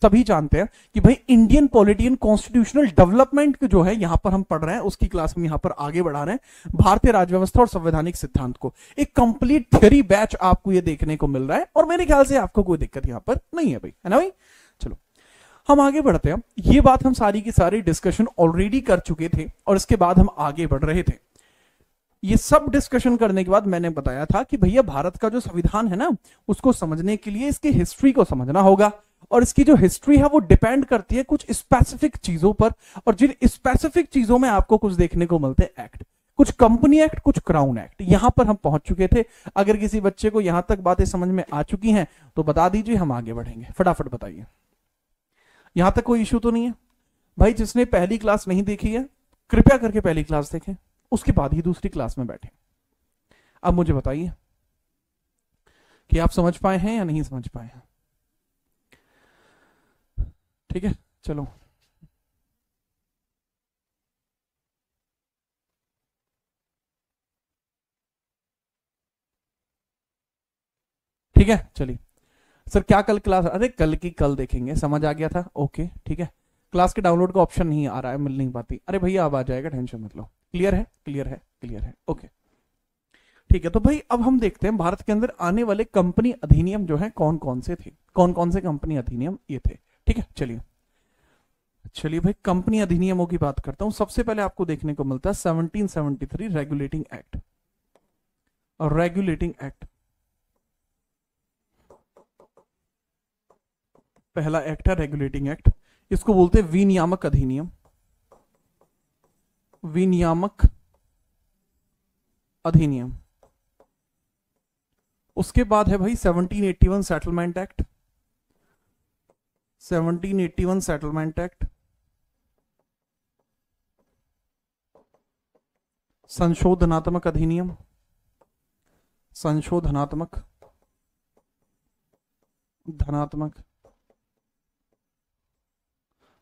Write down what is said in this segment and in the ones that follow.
सभी जानते हैं कि भाई Indian polity and constitutional development जो है यहां पर हम पढ़ रहे हैं, उसकी क्लास में यहां पर आगे बढ़ा रहे हैं भारतीय राज्य व्यवस्था और संवैधानिक सिद्धांत को। एक कंप्लीट थ्योरी बैच आपको ये देखने को मिल रहा है और मेरे ख्याल से आपको कोई दिक्कत यहां पर नहीं है भाई, है ना भाई। चलो हम आगे बढ़ते हैं। ये बात हम सारी की सारी डिस्कशन ऑलरेडी कर चुके थे और इसके बाद हम आगे बढ़ रहे थे। ये सब डिस्कशन करने के बाद मैंने बताया था कि भैया भारत का जो संविधान है ना, उसको समझने के लिए इसकी हिस्ट्री को समझना होगा और इसकी जो हिस्ट्री है वो डिपेंड करती है कुछ स्पेसिफिक चीजों पर, और जिन स्पेसिफिक चीजों में आपको कुछ देखने को मिलते हैं एक्ट, कुछ कंपनी एक्ट, कुछ क्राउन एक्ट। यहां पर हम पहुंच चुके थे। अगर किसी बच्चे को यहां तक बातें समझ में आ चुकी हैं तो बता दीजिए, हम आगे बढ़ेंगे। फटाफट बताइए, यहां तक कोई इश्यू तो नहीं है भाई। जिसने पहली क्लास नहीं देखी है कृपया करके पहली क्लास देखें, उसके बाद ही दूसरी क्लास में बैठे। अब मुझे बताइए कि आप समझ पाए हैं या नहीं समझ पाए हैं। ठीक है, चलो ठीक है। चलिए सर क्या कल क्लास, अरे कल की कल देखेंगे, समझ आ गया था, ओके ठीक है। क्लास के डाउनलोड का ऑप्शन नहीं आ रहा है, मिल नहीं पाती। अरे भैया अब आ जाएगा, टेंशन मत लो। क्लियर है, क्लियर है, क्लियर है, ओके ठीक है। तो भाई अब हम देखते हैं भारत के अंदर आने वाले कंपनी अधिनियम जो है कौन कौन से थे, कौन कौन से कंपनी अधिनियम ये थे। ठीक है, चलिए चलिए भाई कंपनी अधिनियमों की बात करता हूं। सबसे पहले आपको देखने को मिलता है 1773 रेगुलेटिंग एक्ट। और रेगुलेटिंग एक्ट पहला एक्ट है, रेगुलेटिंग एक्ट। इसको बोलते हैं विनियामक अधिनियम, विनियामक अधिनियम। उसके बाद है भाई 1781 सेटलमेंट एक्ट, 1781 सेटलमेंट एक्ट। संशोधनात्मक अधिनियम, संशोधनात्मक धनात्मक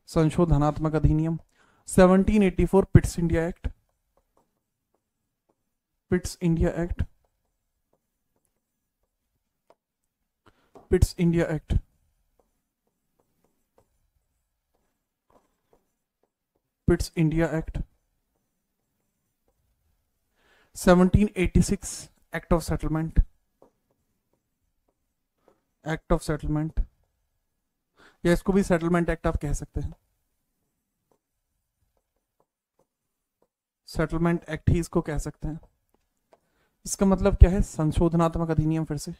संशोधनात्मक अधिनियम। 1784 Pitt's India act, Pitt's India act, Pitt's India act. Pitt's India act. 1786 act of settlement, act of settlement, या इसको भी सेटलमेंट एक्ट आप कह सकते हैं, सेटलमेंट एक्ट ही इसको कह सकते हैं। इसका मतलब क्या है, संशोधनात्मक अधिनियम। फिर से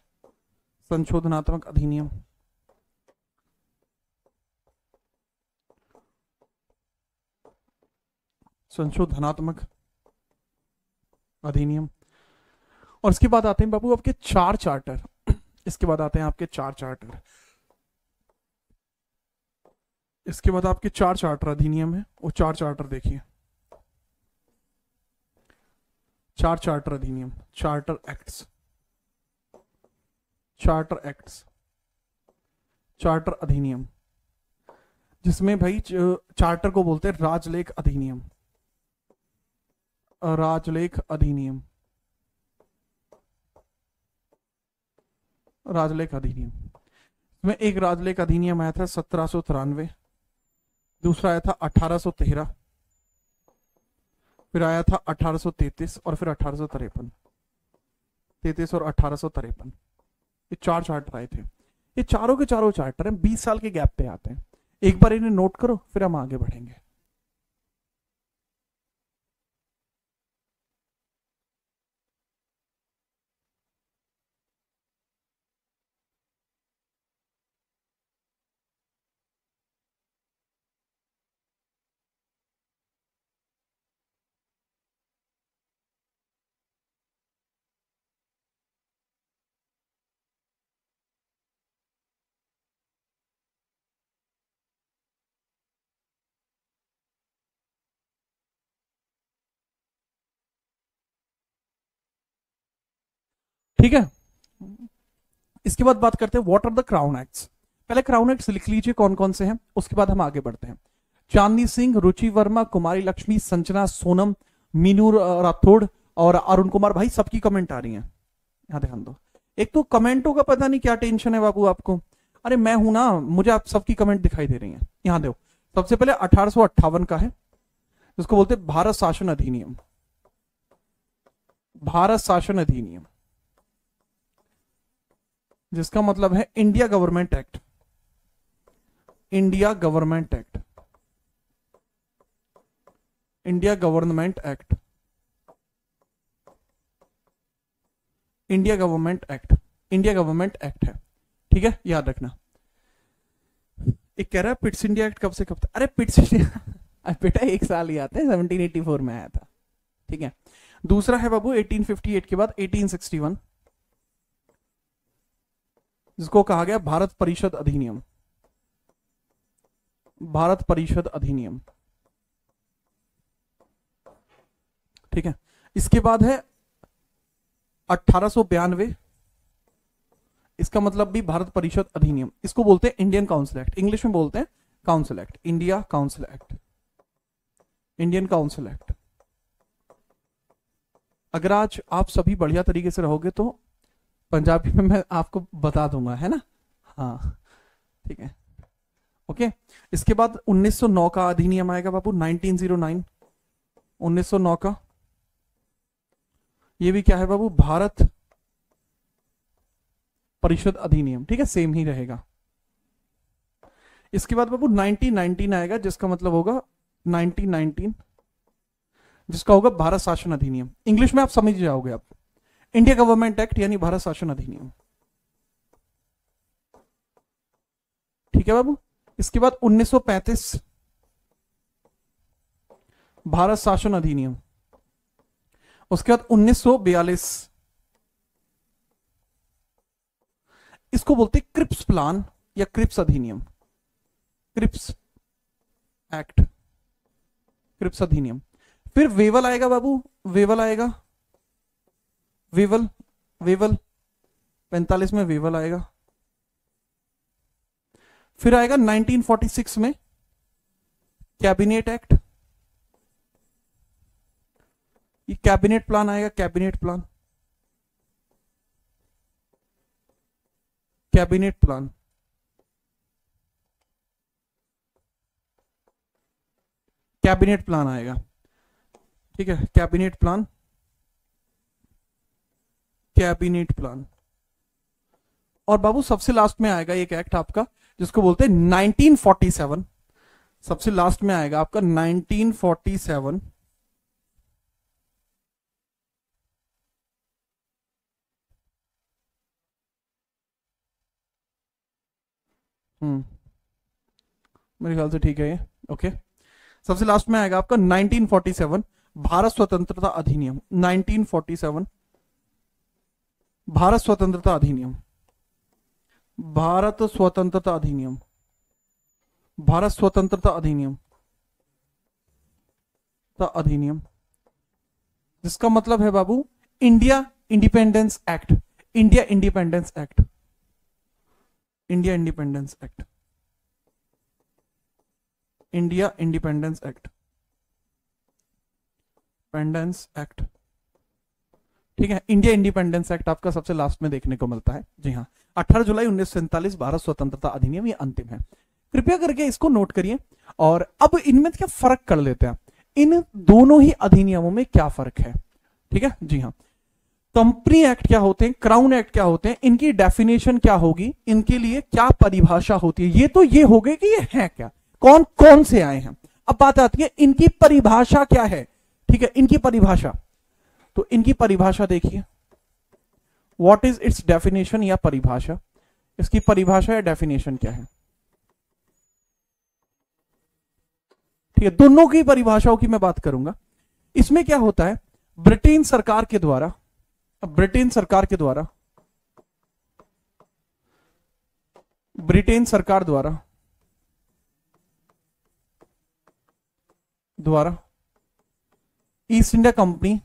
संशोधनात्मक अधिनियम, संशोधनात्मक अधिनियम। और इसके बाद आते हैं बाबू आपके 4 चार्टर। इसके बाद आते हैं आपके 4 चार्टर। इसके बाद आपके 4 चार्टर अधिनियम है, वो 4 चार्टर देखिए। 4 चार्टर अधिनियम, charter acts, charter acts, charter अधिनियम, जिसमें भाई चार्टर को बोलते हैं राजलेख अधिनियम, राजलेख अधिनियम, राजलेख अधिनियम। इसमें एक राजलेख अधिनियम आया था 1793, दूसरा आया था 1813, फिर आया था 1833 और फिर 1853, 33 और 1853। ये 4 चार्टर आए थे। ये चारों के चारों चार्टर हैं, 20 साल के गैप पे आते हैं। एक बार इन्हें नोट करो, फिर हम आगे बढ़ेंगे। ठीक है, इसके बाद बात करते हैं what are the crown acts. पहले क्राउन एक्ट्स लिख लीजिए कौन कौन से हैं, उसके बाद हम आगे बढ़ते हैं। चांदनी सिंह, रुचि वर्मा, कुमारी लक्ष्मी, संजना सोनम, मीनू राठौड़ और अरुण कुमार। भाई सबकी कमेंट आ रही है, यहां ध्यान दो। एक तो कमेंटों का पता नहीं क्या टेंशन है बाबू आपको। अरे मैं हूं ना, मुझे आप सबकी कमेंट दिखाई दे रही है, यहां देखो। सबसे पहले 1858 का है, जिसको बोलते हैं भारत शासन अधिनियम। भारत शासन अधिनियम, जिसका मतलब है India government act. India government act, India government act, India government act, India government act है, ठीक है, याद रखना। एक कह रहा है पिट्स इंडिया एक्ट कब से कब तक, अरे पिट्स इंडिया बेटा 1 साल ही आते हैं, 1784 में आया था, ठीक है। दूसरा है बाबू 1858 के बाद 1861, जिसको कहा गया भारत परिषद अधिनियम। भारत परिषद अधिनियम, ठीक है। इसके बाद है 1892, इसका मतलब भी भारत परिषद अधिनियम। इसको बोलते हैं इंडियन काउंसिल एक्ट, इंग्लिश में बोलते हैं council act, India council act, Indian council act. अगर आज आप सभी बढ़िया तरीके से रहोगे तो पंजाबी में मैं आपको बता दूंगा, है ना, हाँ ठीक है, ओके। इसके बाद 1909 का अधिनियम आएगा बाबू, 1909, 1909 का। ये भी क्या है बाबू, भारत परिषद अधिनियम, ठीक है, सेम ही रहेगा। इसके बाद बाबू 1919 आएगा, जिसका मतलब होगा 1919, जिसका होगा भारत शासन अधिनियम। इंग्लिश में आप समझ जाओगे आप, इंडिया गवर्नमेंट एक्ट यानी भारत शासन अधिनियम, ठीक है बाबू। इसके बाद 1935 भारत शासन अधिनियम। उसके बाद 1942, इसको बोलते क्रिप्स प्लान या क्रिप्स अधिनियम, क्रिप्स एक्ट, क्रिप्स अधिनियम। फिर वेवल आएगा बाबू, वेवल आएगा, वेवल, वेवल 45 में वेवल आएगा। फिर आएगा 1946 में कैबिनेट एक्ट, ये कैबिनेट प्लान आएगा, cabinet plan, cabinet plan, cabinet plan आएगा, ठीक है, कैबिनेट प्लान, कैबिनेट प्लान। और बाबू सबसे लास्ट में आएगा एक एक्ट आपका, जिसको बोलते हैं 1947, सबसे लास्ट में आएगा आपका 1947, मेरे ख्याल से ठीक है ये, ओके। सबसे लास्ट में आएगा आपका 1947 भारत स्वतंत्रता अधिनियम, 1947 भारत स्वतंत्रता अधिनियम, भारत स्वतंत्रता अधिनियम, भारत स्वतंत्रता अधिनियम, अधिनियम, जिसका मतलब है बाबू India independence act, India independence act, India independence act, India independence act, independence act, ठीक है। इंडिया इंडिपेंडेंस एक्ट आपका सबसे लास्ट में देखने को मिलता है, जी हाँ, 18 जुलाई 1947 भारत स्वतंत्रता अधिनियम, ये अंतिम है। कृपया करके इसको नोट करिए। और अब इनमें क्या फर्क कर लेते हैं, इन दोनों ही अधिनियमों में क्या फर्क है, ठीक है, जी हाँ। कंपनी एक्ट क्या होते हैं, क्राउन एक्ट क्या होते हैं, इनकी डेफिनेशन क्या होगी, इनके लिए क्या परिभाषा होती है, ये तो ये हो गए कि ये है क्या, कौन कौन से आए हैं। अब बात आती है इनकी परिभाषा क्या है, ठीक है, इनकी परिभाषा। तो इनकी परिभाषा देखिए, व्हाट इज इट्स डेफिनेशन या परिभाषा, इसकी परिभाषा या डेफिनेशन क्या है, ठीक है, दोनों की परिभाषाओं की मैं बात करूंगा। इसमें क्या होता है, ब्रिटेन सरकार के द्वारा, ब्रिटेन सरकार के द्वारा, ब्रिटेन सरकार द्वारा east India Company,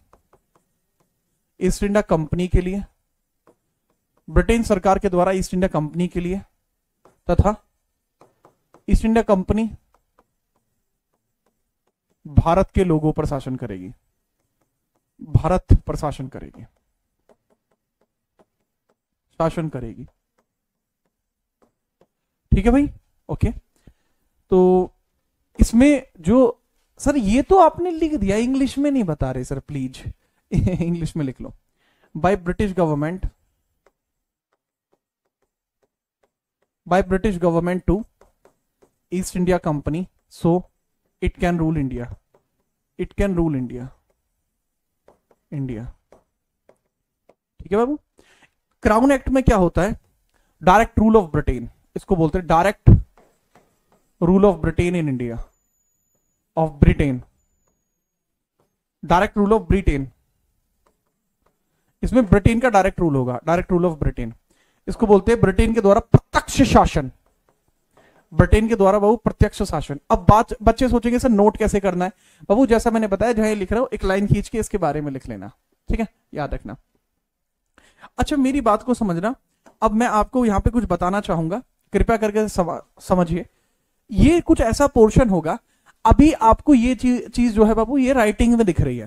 East India company के लिए, ब्रिटेन सरकार के द्वारा ईस्ट इंडिया कंपनी के लिए, तथा ईस्ट इंडिया कंपनी भारत के लोगों पर शासन करेगी, भारत पर शासन करेगी, शासन करेगी। ठीक है भाई, ओके। तो इसमें जो सर ये तो आपने लिख दिया, इंग्लिश में नहीं बता रहे सर, प्लीज इंग्लिश में लिख लो। By British government to East India company so it can rule India, it can rule India, India. ठीक है बाबू। क्राउन एक्ट में क्या होता है? डायरेक्ट रूल ऑफ ब्रिटेन, इसको बोलते हैं direct rule of Britain in India, of Britain, direct rule of Britain. इसमें ब्रिटेन का डायरेक्ट रूल होगा, डायरेक्ट रूल ऑफ ब्रिटेन। इसको बोलते हैं ब्रिटेन के द्वारा प्रत्यक्ष शासन, ब्रिटेन के द्वारा बाबू प्रत्यक्ष शासन। अब बात बच्चे सोचेंगे सर नोट कैसे करना है? बाबू जैसा मैंने बताया, जहां लिख रहा हूं एक लाइन खींच के इसके बारे में लिख लेना, ठीक है, याद रखना। अच्छा मेरी बात को समझना, अब मैं आपको यहां पे कुछ बताना चाहूंगा, कृपया करके समझिए। ये कुछ ऐसा पोर्शन होगा, अभी आपको ये चीज जो है बाबू ये राइटिंग में दिख रही है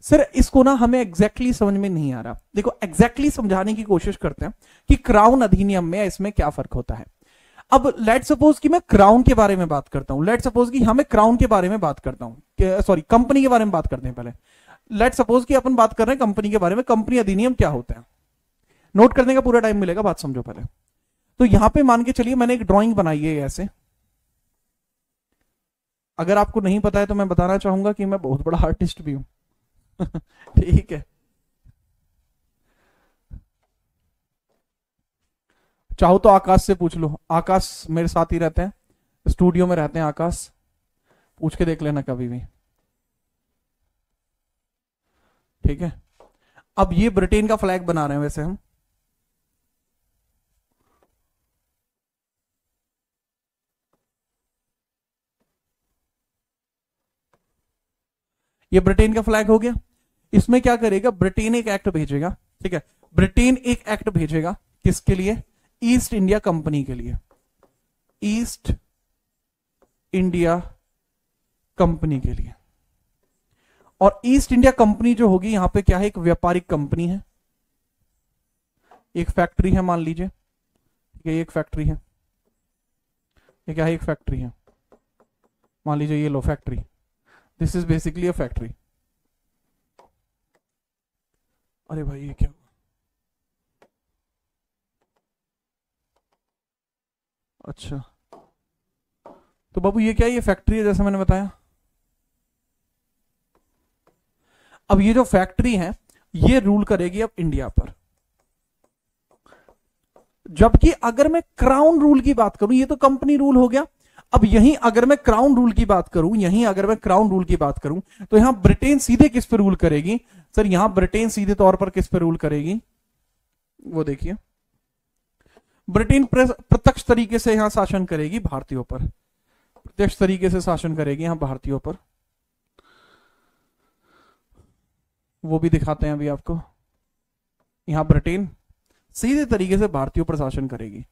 सर, इसको ना हमें एग्जैक्टली समझ में नहीं आ रहा। देखो एग्जैक्टली समझाने की कोशिश करते हैं कि क्राउन अधिनियम में इसमें क्या फर्क होता है। अब लेट सपोज कि मैं क्राउन के बारे में बात करता हूं, लेट सपोज कि हमें क्राउन के बारे में बात करता हूं, सॉरी कंपनी के बारे में बात करते हैं पहले। लेट सपोज कि अपन बात कर रहे हैं कंपनी के बारे में, कंपनी अधिनियम क्या होता है, नोट करने का पूरा टाइम मिलेगा, बात समझो पहले। तो यहां पे मान के चलिए मैंने एक ड्राइंग बनाई है ऐसे, अगर आपको नहीं पता है तो मैं बताना चाहूंगा कि मैं बहुत बड़ा आर्टिस्ट भी हूं ठीक है, चाहो तो आकाश से पूछ लो, आकाश मेरे साथ ही रहते हैं, स्टूडियो में रहते हैं आकाश, पूछ के देख लेना कभी भी, ठीक है। अब ये ब्रिटेन का फ्लैग बना रहे हैं वैसे हम, ये ब्रिटेन का फ्लैग हो गया। इसमें क्या करेगा, ब्रिटेन एक एक्ट भेजेगा, ठीक है, ब्रिटेन एक एक्ट भेजेगा किसके लिए? ईस्ट इंडिया कंपनी के लिए, ईस्ट इंडिया कंपनी के लिए। और ईस्ट इंडिया कंपनी जो होगी यहां पे क्या है, एक व्यापारिक कंपनी है, एक फैक्ट्री है मान लीजिए, ठीक है, एक फैक्ट्री है, ये क्या है, एक फैक्ट्री है मान लीजिए, ये लो factory, this is basically a factory. अरे भाई ये क्या, अच्छा तो बाबू ये क्या है, ये फैक्ट्री है जैसा मैंने बताया। अब ये जो फैक्ट्री है ये रूल करेगी अब इंडिया पर, जबकि अगर मैं क्राउन रूल की बात करूं, ये तो कंपनी रूल हो गया, अब यहीं अगर मैं क्राउन रूल की बात करूं, यहीं अगर मैं क्राउन रूल की बात करूं तो यहां ब्रिटेन सीधे किस पे रूल करेगी सर? यहां ब्रिटेन सीधे तौर पर किस पे रूल करेगी, वो देखिए, ब्रिटेन प्रत्यक्ष तरीके से यहां शासन करेगी भारतीयों पर, प्रत्यक्ष तरीके से शासन करेगी यहां भारतीयों पर, वो भी दिखाते हैं अभी आपको। यहां ब्रिटेन सीधे तरीके से भारतीयों पर शासन करेगी,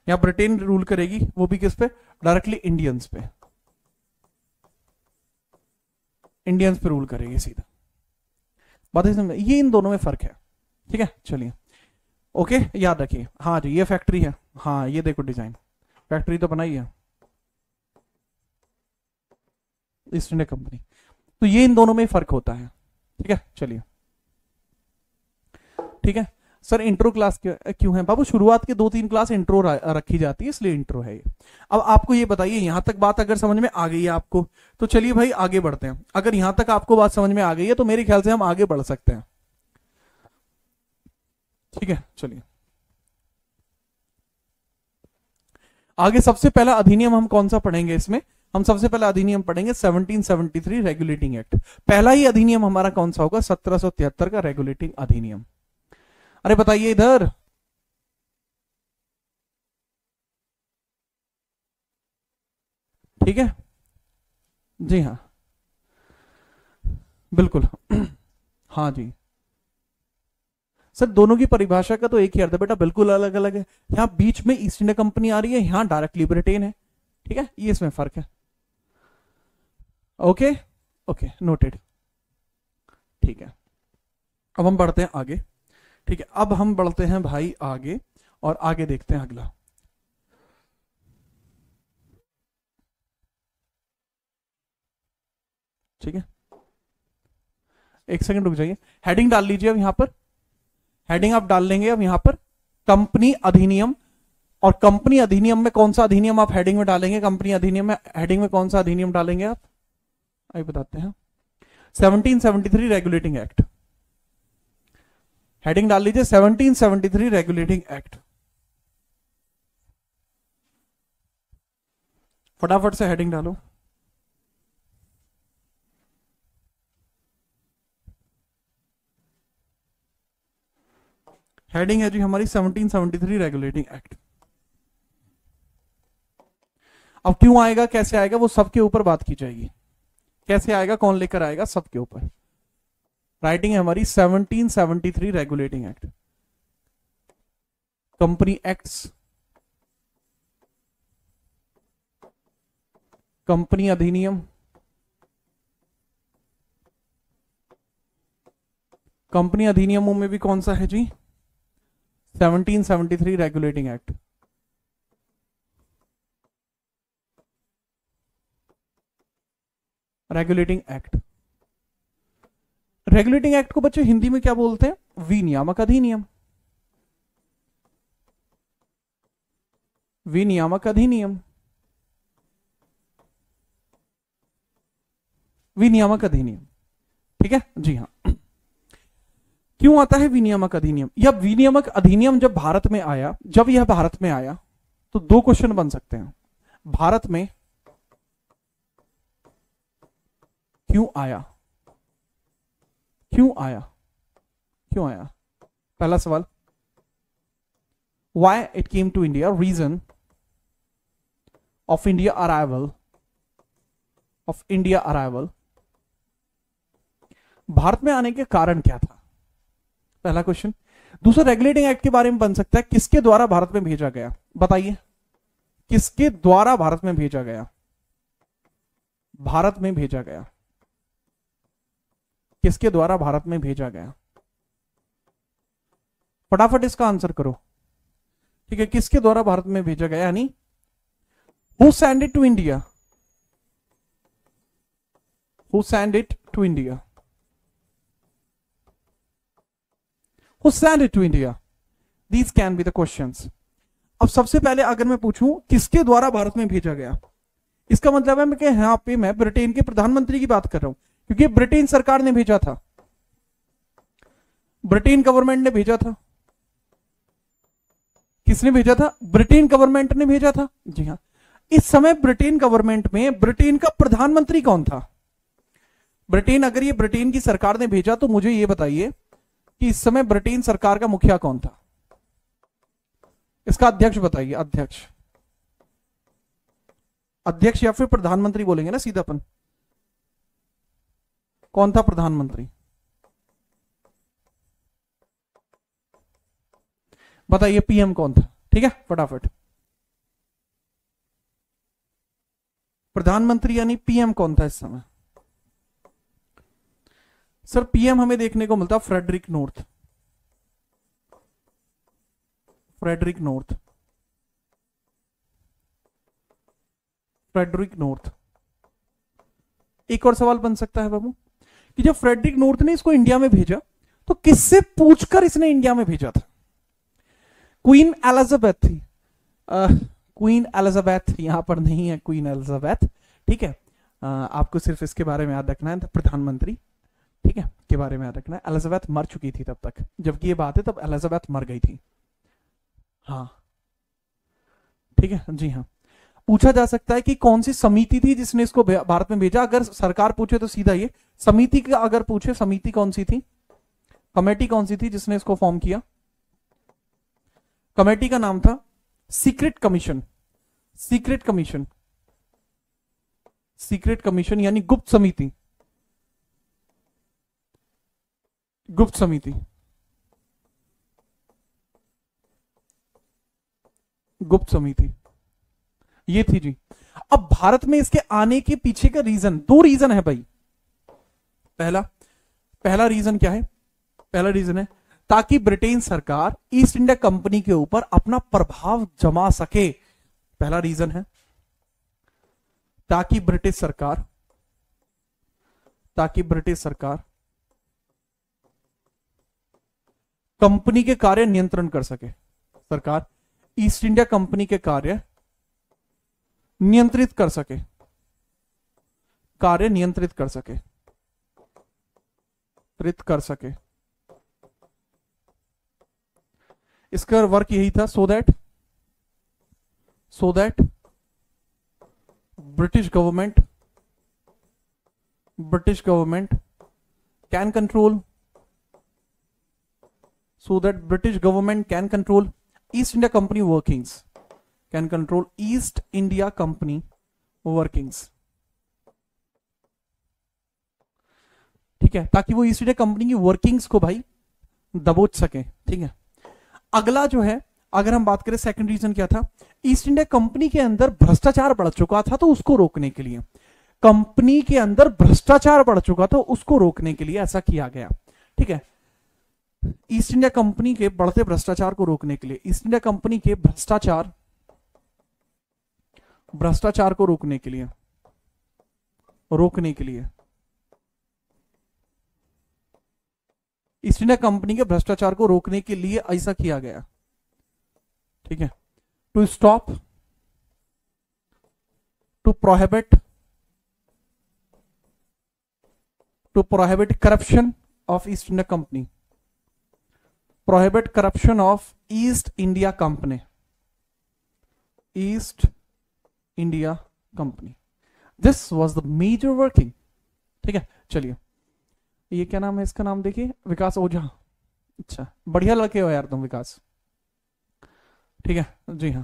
यहां ब्रिटेन रूल करेगी, वो भी किस पे? डायरेक्टली इंडियंस पे, इंडियंस पे रूल करेगी सीधा। बात समझ, ये इन दोनों में फर्क है, ठीक है, चलिए ओके, याद रखिए। हाँ जी ये फैक्ट्री है, हाँ ये देखो डिजाइन, फैक्ट्री तो बनाई है ईस्ट इंडिया कंपनी, तो ये इन दोनों में फर्क होता है, ठीक है, चलिए ठीक है। सर इंट्रो क्लास क्यों है बाबू? शुरुआत के 2-3 क्लास इंट्रो रखी जाती है, इसलिए इंट्रो है ये। अब आपको ये बताइए, यहां तक बात अगर समझ में आ गई है आपको, तो चलिए भाई आगे बढ़ते हैं। अगर यहां तक आपको बात समझ में आ गई है तो मेरे ख्याल से हम आगे बढ़ सकते हैं, ठीक है, चलिए आगे। सबसे पहला अधिनियम हम कौन सा पढ़ेंगे इसमें? हम सबसे पहला अधिनियम पढ़ेंगे 1773 रेगुलेटिंग एक्ट। पहला ही अधिनियम हमारा कौन सा होगा? 1773 का रेगुलेटिंग अधिनियम। अरे बताइए इधर, ठीक है जी, हाँ बिल्कुल हाँ जी सर, दोनों की परिभाषा का तो एक ही अर्थ है बेटा, बिल्कुल अलग अलग है। यहां बीच में ईस्ट इंडिया कंपनी आ रही है, यहां डायरेक्टली ब्रिटेन है, ठीक है, ये इसमें फर्क है। Okay okay, noted. ठीक है, अब हम बढ़ते हैं आगे। ठीक है, अब हम बढ़ते हैं भाई आगे, और आगे देखते हैं अगला। ठीक है, एक सेकंड रुक जाइए, हेडिंग डाल लीजिए अब यहां पर। हेडिंग आप डाल लेंगे अब यहां पर कंपनी अधिनियम, और कंपनी अधिनियम में कौन सा अधिनियम आप हेडिंग में डालेंगे? कंपनी अधिनियम में हेडिंग में कौन सा अधिनियम डालेंगे आप? आइए बताते हैं, 1773 रेगुलेटिंग एक्ट। हेडिंग डाल लीजिए 1773 रेगुलेटिंग एक्ट। फटाफट से हेडिंग डालो। हेडिंग है जी हमारी 1773 रेगुलेटिंग एक्ट। अब क्यों आएगा, कैसे आएगा, वो सबके ऊपर बात की जाएगी। कैसे आएगा, कौन लेकर आएगा, सबके ऊपर। राइटिंग है हमारी 1773 regulating act. Company acts, company अधिनियम, कंपनी अधिनियमों में भी कौन सा है जी? 1773 regulating act. Regulating act, regulating act को बच्चे हिंदी में क्या बोलते हैं? विनियामक अधिनियम। विनियामक अधिनियम, विनियामक अधिनियम। ठीक है जी हाँ। क्यों आता है विनियामक अधिनियम? यह विनियामक अधिनियम जब भारत में आया, जब यह भारत में आया तो दो क्वेश्चन बन सकते हैं। भारत में क्यों आया, क्यों आया, क्यों आया? पहला सवाल, why it came to India, reason of India arrival, of India arrival, Bharat में आने के कारण क्या था? पहला क्वेश्चन। दूसरा, रेगुलेटिंग एक्ट के बारे में बन सकता है, किसके द्वारा भारत में भेजा गया? बताइए, किसके द्वारा भारत में भेजा गया? भारत में भेजा गया, किसके द्वारा भारत में भेजा गया? फटाफट इसका आंसर करो। ठीक है, किसके द्वारा भारत में भेजा गया, यानी who send it to India, who send it to India, who send it to India, these can be the questions. अब सबसे पहले अगर मैं पूछूं किसके द्वारा भारत में भेजा गया, इसका मतलब है मैं कि यहां पे मैं ब्रिटेन के प्रधानमंत्री की बात कर रहा हूं, क्योंकि ब्रिटेन सरकार ने भेजा था, ब्रिटेन गवर्नमेंट ने भेजा था। किसने भेजा था? ब्रिटेन गवर्नमेंट ने भेजा था। जी हाँ। इस समय ब्रिटेन गवर्नमेंट में ब्रिटेन का प्रधानमंत्री कौन था? ब्रिटेन, अगर ये ब्रिटेन की सरकार ने भेजा तो मुझे ये बताइए कि इस समय ब्रिटेन सरकार का मुखिया कौन था? इसका अध्यक्ष बताइए, अध्यक्ष, अध्यक्ष या फिर प्रधानमंत्री बोलेंगे ना सीधा अपन। कौन था प्रधानमंत्री? बताइए, पीएम कौन था? ठीक है, फटाफट। प्रधानमंत्री यानी पीएम कौन था इस समय? सर पीएम हमें देखने को मिलता Frederick North, Frederick North, Frederick North. एक और सवाल बन सकता है बाबू कि जब फ्रेडरिक नॉर्थ ने इसको इंडिया में भेजा तो किससे पूछकर इसने इंडिया में भेजा था? क्वीन एलिजाबेथ थी, क्वीन एलिजाबेथ यहां पर नहीं है, क्वीन एलिजाबेथ। ठीक है, आपको सिर्फ इसके बारे में याद रखना है, प्रधानमंत्री, ठीक है, के बारे में याद रखना है। एलिजाबेथ मर चुकी थी तब तक, जबकि ये बात है तब एलिजाबेथ मर गई थी। हाँ ठीक है जी हाँ। पूछा जा सकता है कि कौन सी समिति थी जिसने इसको भारत में भेजा? अगर सरकार पूछे तो सीधा ये समिति का, अगर पूछे समिति कौन सी थी, कमेटी कौन सी थी जिसने इसको फॉर्म किया? कमेटी का नाम था secret commission, secret commission, secret commission यानी गुप्त समिति, गुप्त समिति, गुप्त समिति ये थी जी। अब भारत में इसके आने के पीछे का रीजन, दो रीजन है भाई। पहला, पहला रीजन क्या है? पहला रीजन है ताकि ब्रिटेन सरकार ईस्ट इंडिया कंपनी के ऊपर अपना प्रभाव जमा सके। पहला रीजन है ताकि ब्रिटिश सरकार कंपनी के कार्य नियंत्रण कर सके। सरकार ईस्ट इंडिया कंपनी के कार्य नियंत्रित कर सके। इसका वर्क यही था, so that British government can control east India company workings, ठीक है, ताकि वो ईस्ट इंडिया कंपनी की वर्किंग्स को भाई दबोच सके। ठीक है, अगला जो है, अगर हम बात करें सेकंड रीजन क्या था, ईस्ट इंडिया कंपनी के अंदर भ्रष्टाचार बढ़ चुका था, तो उसको रोकने के लिए, कंपनी के अंदर भ्रष्टाचार बढ़ चुका था, उसको रोकने के लिए ऐसा किया गया। ठीक है, ईस्ट इंडिया कंपनी के बढ़ते भ्रष्टाचार को रोकने के लिए, ईस्ट इंडिया कंपनी के भ्रष्टाचार को रोकने के लिए ईस्ट इंडिया कंपनी के भ्रष्टाचार को रोकने के लिए ऐसा किया गया। ठीक है, to prohibit corruption of East India Company, East India Company. This was the major working. ठीक है, चलिए, ये क्या नाम है इसका? नाम देखिए, विकास ओझा। अच्छा, बढ़िया लड़के हो यार तुम, विकास। ठीक है जी हाँ।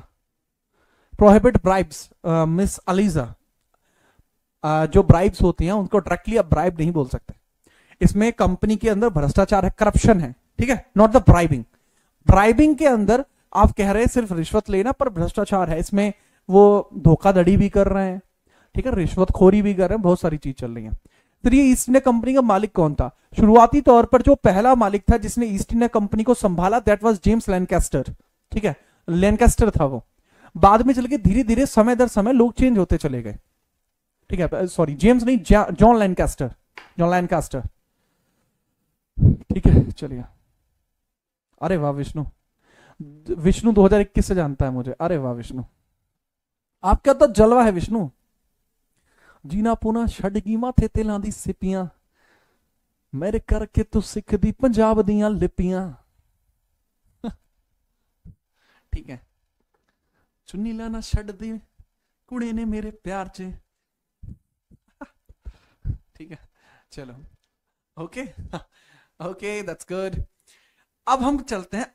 प्रोहिबिट ब्राइब्स, मिस अलीजा, जो ब्राइब्स होती हैं उनको डायरेक्टली आप ब्राइब नहीं बोल सकते। इसमें कंपनी के अंदर भ्रष्टाचार है, करप्शन है। ठीक है, नॉट द ब्राइबिंग के अंदर आप कह रहे हैं सिर्फ रिश्वत लेना, पर भ्रष्टाचार है इसमें, वो धोखाधड़ी भी कर रहे हैं। ठीक है, रिश्वतखोरी भी कर रहे हैं, बहुत सारी चीज चल रही है। फिर ये ईस्ट इंडिया कंपनी का मालिक कौन था? शुरुआती तौर पर जो पहला मालिक था जिसने ईस्ट इंडिया कंपनी को संभाला, दैट वाज जेम्स लैनकास्टर। ठीक है, लैनकास्टर था वो। बाद में चल के धीरे धीरे समय दर समय लोग चेंज होते चले गए। ठीक है, सॉरी जेम्स नहीं, जॉन लैनकास्टर। ठीक है, चलिए। अरे वाह विष्णु 2021 से जानता है मुझे। अरे वाह विष्णु, आपका तो जलवा है विष्णु। जीना पुना छड़गी माथे तेलां दी सिपियां, मेरे करके तू सिख दी पंजाब दियां लिपियां। ठीक है, चुन्नी लाना छड़ दी कुड़े ने मेरे प्यार चे। ठीक है, चलो, ओके ओके, दैट्स गुड। अब हम चलते हैं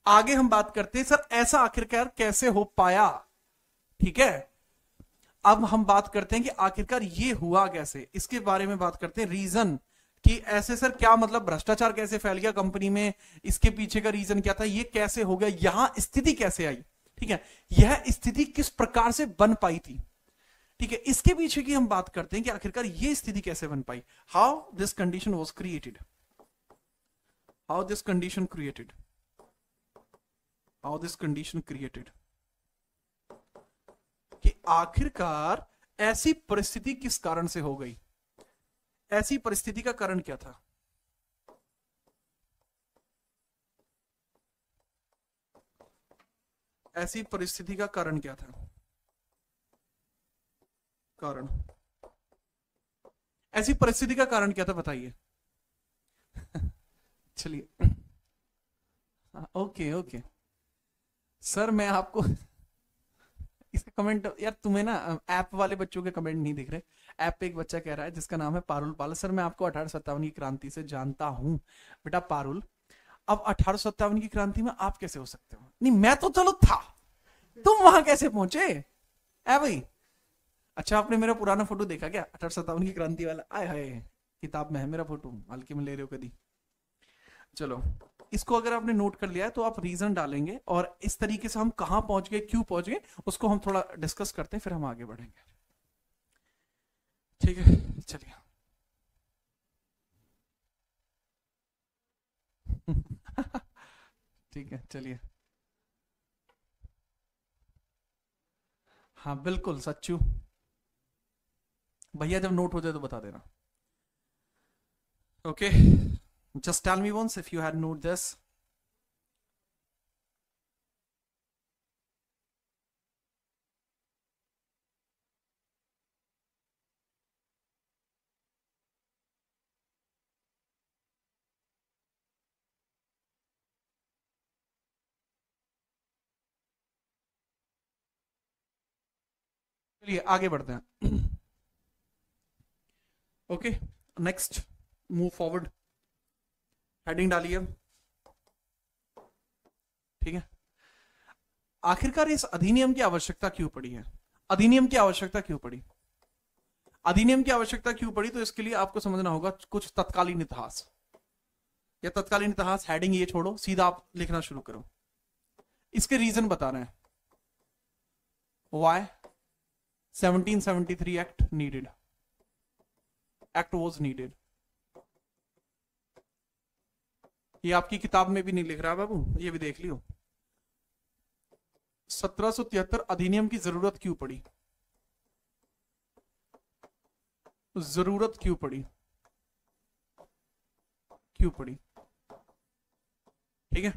आगे हम बात करते हैं सर ऐसा आखिरकार कैसे हो पाया। ठीक है, अब हम बात करते हैं कि आखिरकार ये हुआ कैसे, इसके बारे में बात करते हैं। रीजन कि ऐसे सर क्या मतलब, भ्रष्टाचार कैसे फैल गया कंपनी में, इसके पीछे का रीजन क्या था, ये कैसे हो गया, यहां स्थिति कैसे आई। ठीक है, यह स्थिति किस प्रकार से बन पाई थी। ठीक है, इसके पीछे की हम बात करते हैं कि आखिरकार ये स्थिति कैसे बन पाई, how this condition was created, how this condition created, कि आखिरकार ऐसी परिस्थिति किस कारण से हो गई, ऐसी परिस्थिति का कारण क्या था। ऐसी परिस्थिति का कारण क्या था, ऐसी परिस्थिति का कारण क्या था बताइए। चलिए, ओके सर, मैं आपको इसका कमेंट, यार तुम्हें ना ऐप वाले बच्चों के कमेंट नहीं दिख रहे। ऐप पे एक बच्चा कह रहा है जिसका नाम है पारुल पाल, सर मैं आपको 1857 की क्रांति से जानता हूं। बेटा पारुल, अब 1857 की क्रांति में आप कैसे हो सकते हो? नहीं, मैं तो चलो था, तुम वहां कैसे पहुंचे? ऐ भाई, अच्छा आपने मेरा पुराना फोटो देखा क्या 1857 की क्रांति वाला? आय हाय, किताब में है मेरा फोटो, हल्के में ले रहे हो कभी। चलो, इसको अगर आपने नोट कर लिया है तो आप रीजन डालेंगे और इस तरीके से हम कहां पहुंच गए, क्यों पहुंच गए, उसको हम थोड़ा डिस्कस करते हैं, फिर हम आगे बढ़ेंगे। ठीक है, चलिए। ठीक है, चलिए। हाँ बिल्कुल सच्चू, भैया जब नोट हो जाए तो बता देना। Okay, just tell me once if you had note this. चलिए आगे बढ़ते हैं। Okay, next, move forward. Heading डालिए, ठीक है। आखिरकार इस अधिनियम की आवश्यकता क्यों पड़ी है? अधिनियम की आवश्यकता क्यों पड़ी? अधिनियम की आवश्यकता क्यों पड़ी? तो इसके लिए आपको समझना होगा कुछ तत्कालीन इतिहास। या तत्कालीन इतिहास हेडिंग ये छोड़ो, सीधा आप लिखना शुरू करो। इसके रीजन बता रहे हैं। Why 1773 act needed, act was needed. ये आपकी किताब में भी नहीं लिख रहा बाबू, ये भी देख लियो। 1773 अधिनियम की जरूरत क्यों पड़ी? जरूरत क्यों पड़ी? क्यों पड़ी? ठीक है,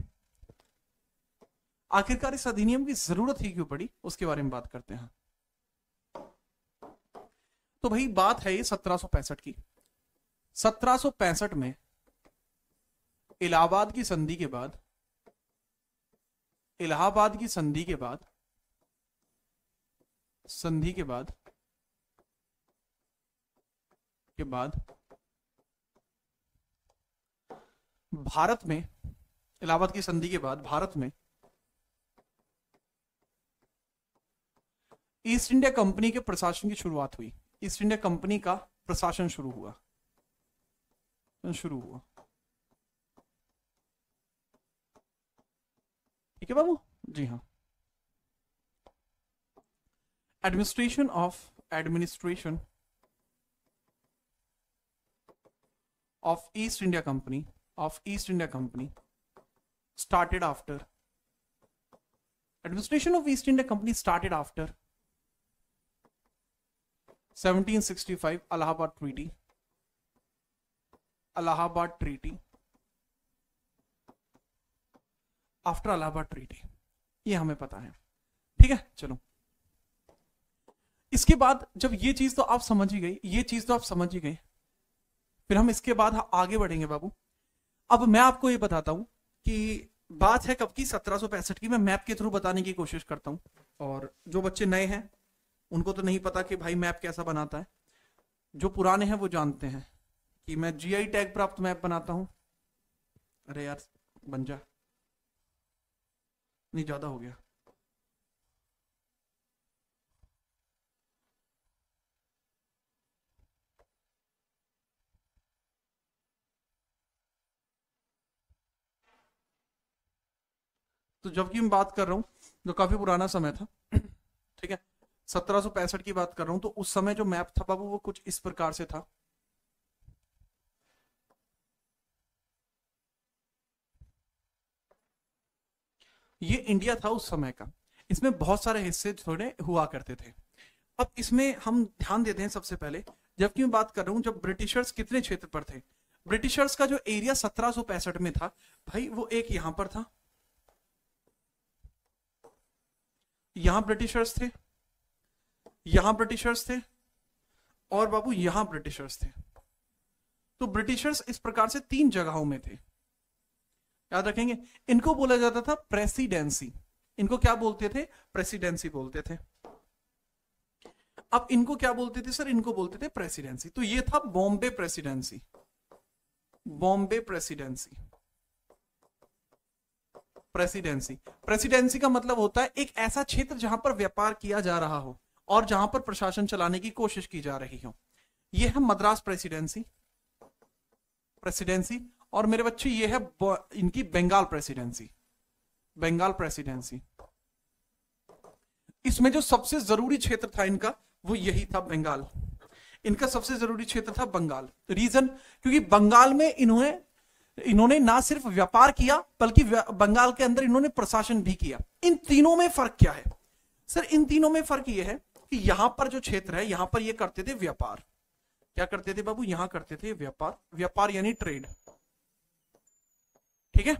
आखिरकार इस अधिनियम की जरूरत ही क्यों पड़ी, उसके बारे में बात करते हैं। तो भाई बात है ये 1765 की। 1765 में इलाहाबाद की संधि के बाद, इलाहाबाद की संधि के बाद, संधि के बाद भारत में, इलाहाबाद की संधि के बाद भारत में ईस्ट इंडिया कंपनी के प्रशासन की शुरुआत हुई। ईस्ट इंडिया कंपनी का प्रशासन शुरू हुआ। ठीक है बाबू जी। हाँ, administration of East India company started after, administration of East India Company started after 1765 Allahabad Treaty, after Allahabad treaty, ये हमें पता है। ठीक है, चलो इसके बाद जब ये चीज तो आप समझ ही गए, फिर हम इसके बाद आगे बढ़ेंगे बाबू। अब मैं आपको ये बताता हूं कि बात है कब की, 1765 की। मैं मैप के थ्रू बताने की कोशिश करता हूं, और जो बच्चे नए हैं उनको तो नहीं पता कि भाई मैप कैसा बनाता है। जो पुराने हैं वो जानते हैं कि मैं जीआई टैग प्राप्त मैप बनाता हूं। अरे यार बन जा, नहीं ज्यादा हो गया। तो जबकि मैं बात कर रहा हूं जो काफी पुराना समय था, ठीक है, 1765 की बात कर रहा हूं, तो उस समय जो मैप था बाबू वो कुछ इस प्रकार से था। ये इंडिया था उस समय का, इसमें बहुत सारे हिस्से थोड़े हुआ करते थे। अब इसमें हम ध्यान देते हैं सबसे पहले, जबकि मैं बात कर रहा हूं जब ब्रिटिशर्स कितने क्षेत्र पर थे। ब्रिटिशर्स का जो एरिया 1765 में था भाई, वो एक यहां पर था, यहां ब्रिटिशर्स थे, यहां ब्रिटिशर्स थे, और बाबू यहां ब्रिटिशर्स थे। तो ब्रिटिशर्स इस प्रकार से 3 जगहों में थे, याद रखेंगे। इनको बोला जाता था प्रेसिडेंसी। इनको क्या बोलते थे? प्रेसिडेंसी बोलते थे। अब इनको क्या बोलते थे सर? इनको बोलते थे प्रेसिडेंसी। तो ये था Bombay presidency. Bombay presidency, presidency का मतलब होता है एक ऐसा क्षेत्र जहां पर व्यापार किया जा रहा हो और जहां पर प्रशासन चलाने की कोशिश की जा रही हो। यह है मद्रास प्रेसिडेंसी, और मेरे बच्चे ये है इनकी बंगाल प्रेसिडेंसी। इसमें जो सबसे जरूरी क्षेत्र था इनका वो यही था, बंगाल। इनका सबसे जरूरी क्षेत्र था बंगाल। रीजन, क्योंकि बंगाल में इन्होंने इन्होंने ना सिर्फ व्यापार किया बल्कि बंगाल के अंदर इन्होंने प्रशासन भी किया। इन तीनों में फर्क क्या है सर? इन तीनों में फर्क यह है कि यहां पर जो क्षेत्र है यहां पर ये करते थे व्यापार। क्या करते थे बाबू? यहां करते थे व्यापार। व्यापार यानी ट्रेड, ठीक है,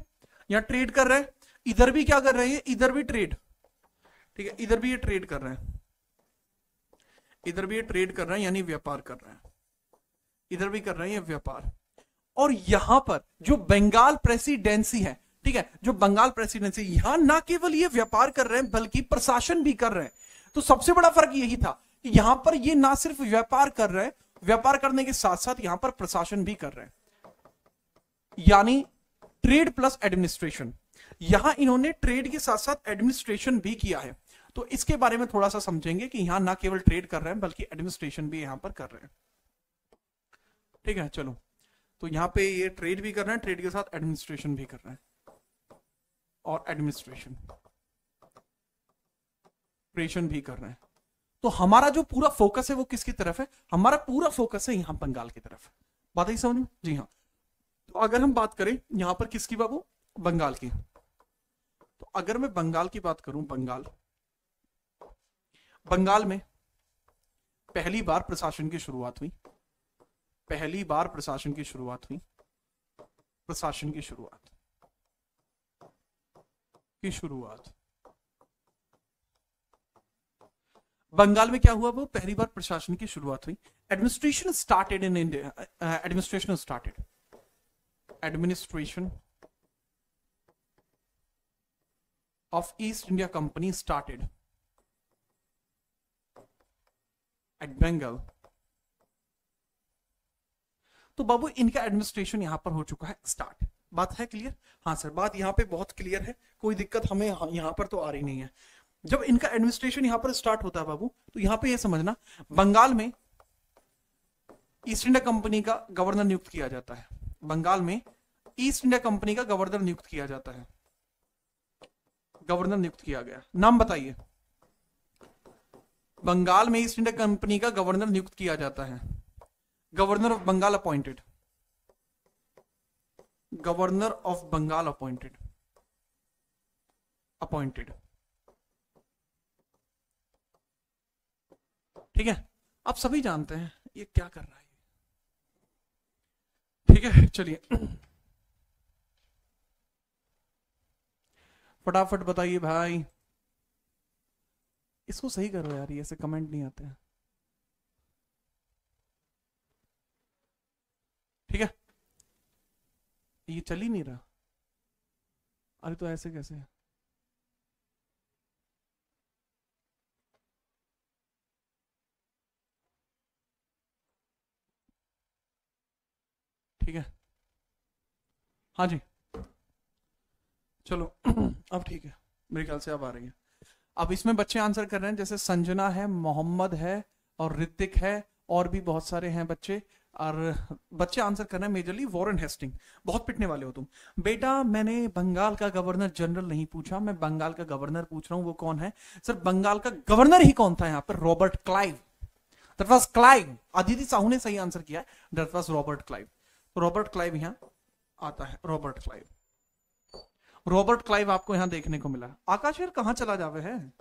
यहां ट्रेड कर रहे हैं। इधर भी क्या कर रहे हैं? इधर भी ट्रेड, ठीक है, इधर भी ये ट्रेड कर रहे हैं, इधर भी ये ट्रेड कर रहे हैं यानी व्यापार कर रहे हैं, इधर भी कर रहे हैं ये व्यापार। और यहां पर जो बंगाल प्रेसिडेंसी है, ठीक है, जो बंगाल प्रेसिडेंसी, यहां ना केवल ये व्यापार कर रहे हैं बल्कि प्रशासन भी कर रहे हैं। तो सबसे बड़ा फर्क यही था कि यहां पर ये ना सिर्फ व्यापार कर रहे हैं, व्यापार करने के साथ साथ यहां पर प्रशासन भी कर रहे हैं, यानी ट्रेड प्लस एडमिनिस्ट्रेशन। यहां इन्होंने ट्रेड के साथ साथ एडमिनिस्ट्रेशन भी किया है। तो इसके बारे में थोड़ा सा समझेंगे कि यहां ना केवल ट्रेड कर रहे हैं बल्कि एडमिनिस्ट्रेशन भी यहां पर कर रहे हैं, ठीक है। चलो, तो यहां पे ये ट्रेड भी कर रहे हैं, ट्रेड के साथ एडमिनिस्ट्रेशन भी कर रहे हैं, और एडमिनिस्ट्रेशन भी कर रहे हैं। तो हमारा जो पूरा फोकस है वो किसकी तरफ है? हमारा पूरा फोकस है यहां बंगाल की तरफ। बात ही समझ में? जी हाँ। तो अगर हम बात करें यहां पर किसकी बाबू? बंगाल की। तो अगर मैं बंगाल की बात करूं, बंगाल में पहली बार प्रशासन की शुरुआत हुई, पहली बार प्रशासन की शुरुआत हुई, प्रशासन की शुरुआत बंगाल में क्या हुआ? वो पहली बार प्रशासन की शुरुआत हुई। Administration started in India, administration of East India Company started at Bengal. तो बाबू इनका एडमिनिस्ट्रेशन यहां पर हो चुका है स्टार्ट। बात है क्लियर? हाँ सर, बात यहां पे बहुत क्लियर है, कोई दिक्कत हमें यहां पर तो आ रही नहीं है। जब इनका एडमिनिस्ट्रेशन यहां पर स्टार्ट होता है बाबू, तो यहां पे ये समझना, बंगाल में ईस्ट इंडिया कंपनी का गवर्नर नियुक्त किया जाता है। बंगाल में ईस्ट इंडिया कंपनी का गवर्नर नियुक्त किया जाता है, गवर्नर नियुक्त किया गया। नाम बताइए। बंगाल में ईस्ट इंडिया कंपनी का गवर्नर नियुक्त किया जाता है, governor of Bengal appointed, governor of Bengal appointed, ठीक है। आप सभी जानते हैं ये क्या कर रहा है, ठीक है। चलिए फटाफट बताइए भाई, इसको सही करो यार, ये ऐसे कमेंट नहीं आते हैं, ठीक है। ये चल ही नहीं रहा, अरे तो ऐसे कैसे है? ठीक है, हाँ जी, चलो अब ठीक है, मेरे ख्याल से अब आ रही है। अब इसमें बच्चे आंसर कर रहे हैं, जैसे संजना है, मोहम्मद है और ऋतिक है, और भी बहुत सारे हैं बच्चे, और बच्चे आंसर कर रहे हैं मेजरली वॉरेन हेस्टिंग। बहुत पिटने वाले हो तुम। बेटा मैंने बंगाल का गवर्नर जनरल नहीं पूछा, मैं बंगाल का गवर्नर पूछ रहा हूं, वो कौन है? सर बंगाल का गवर्नर ही कौन था यहाँ पर? Robert Clive, that was Clive. Aditi Sahu ने सही आंसर किया है, दैट वाज रॉबर्ट क्लाइव। तो रॉबर्ट क्लाइव यहाँ आता है, रॉबर्ट क्लाइव। रॉबर्ट क्लाइव आपको यहां देखने को मिला। आकाश यार कहां चला जावे है?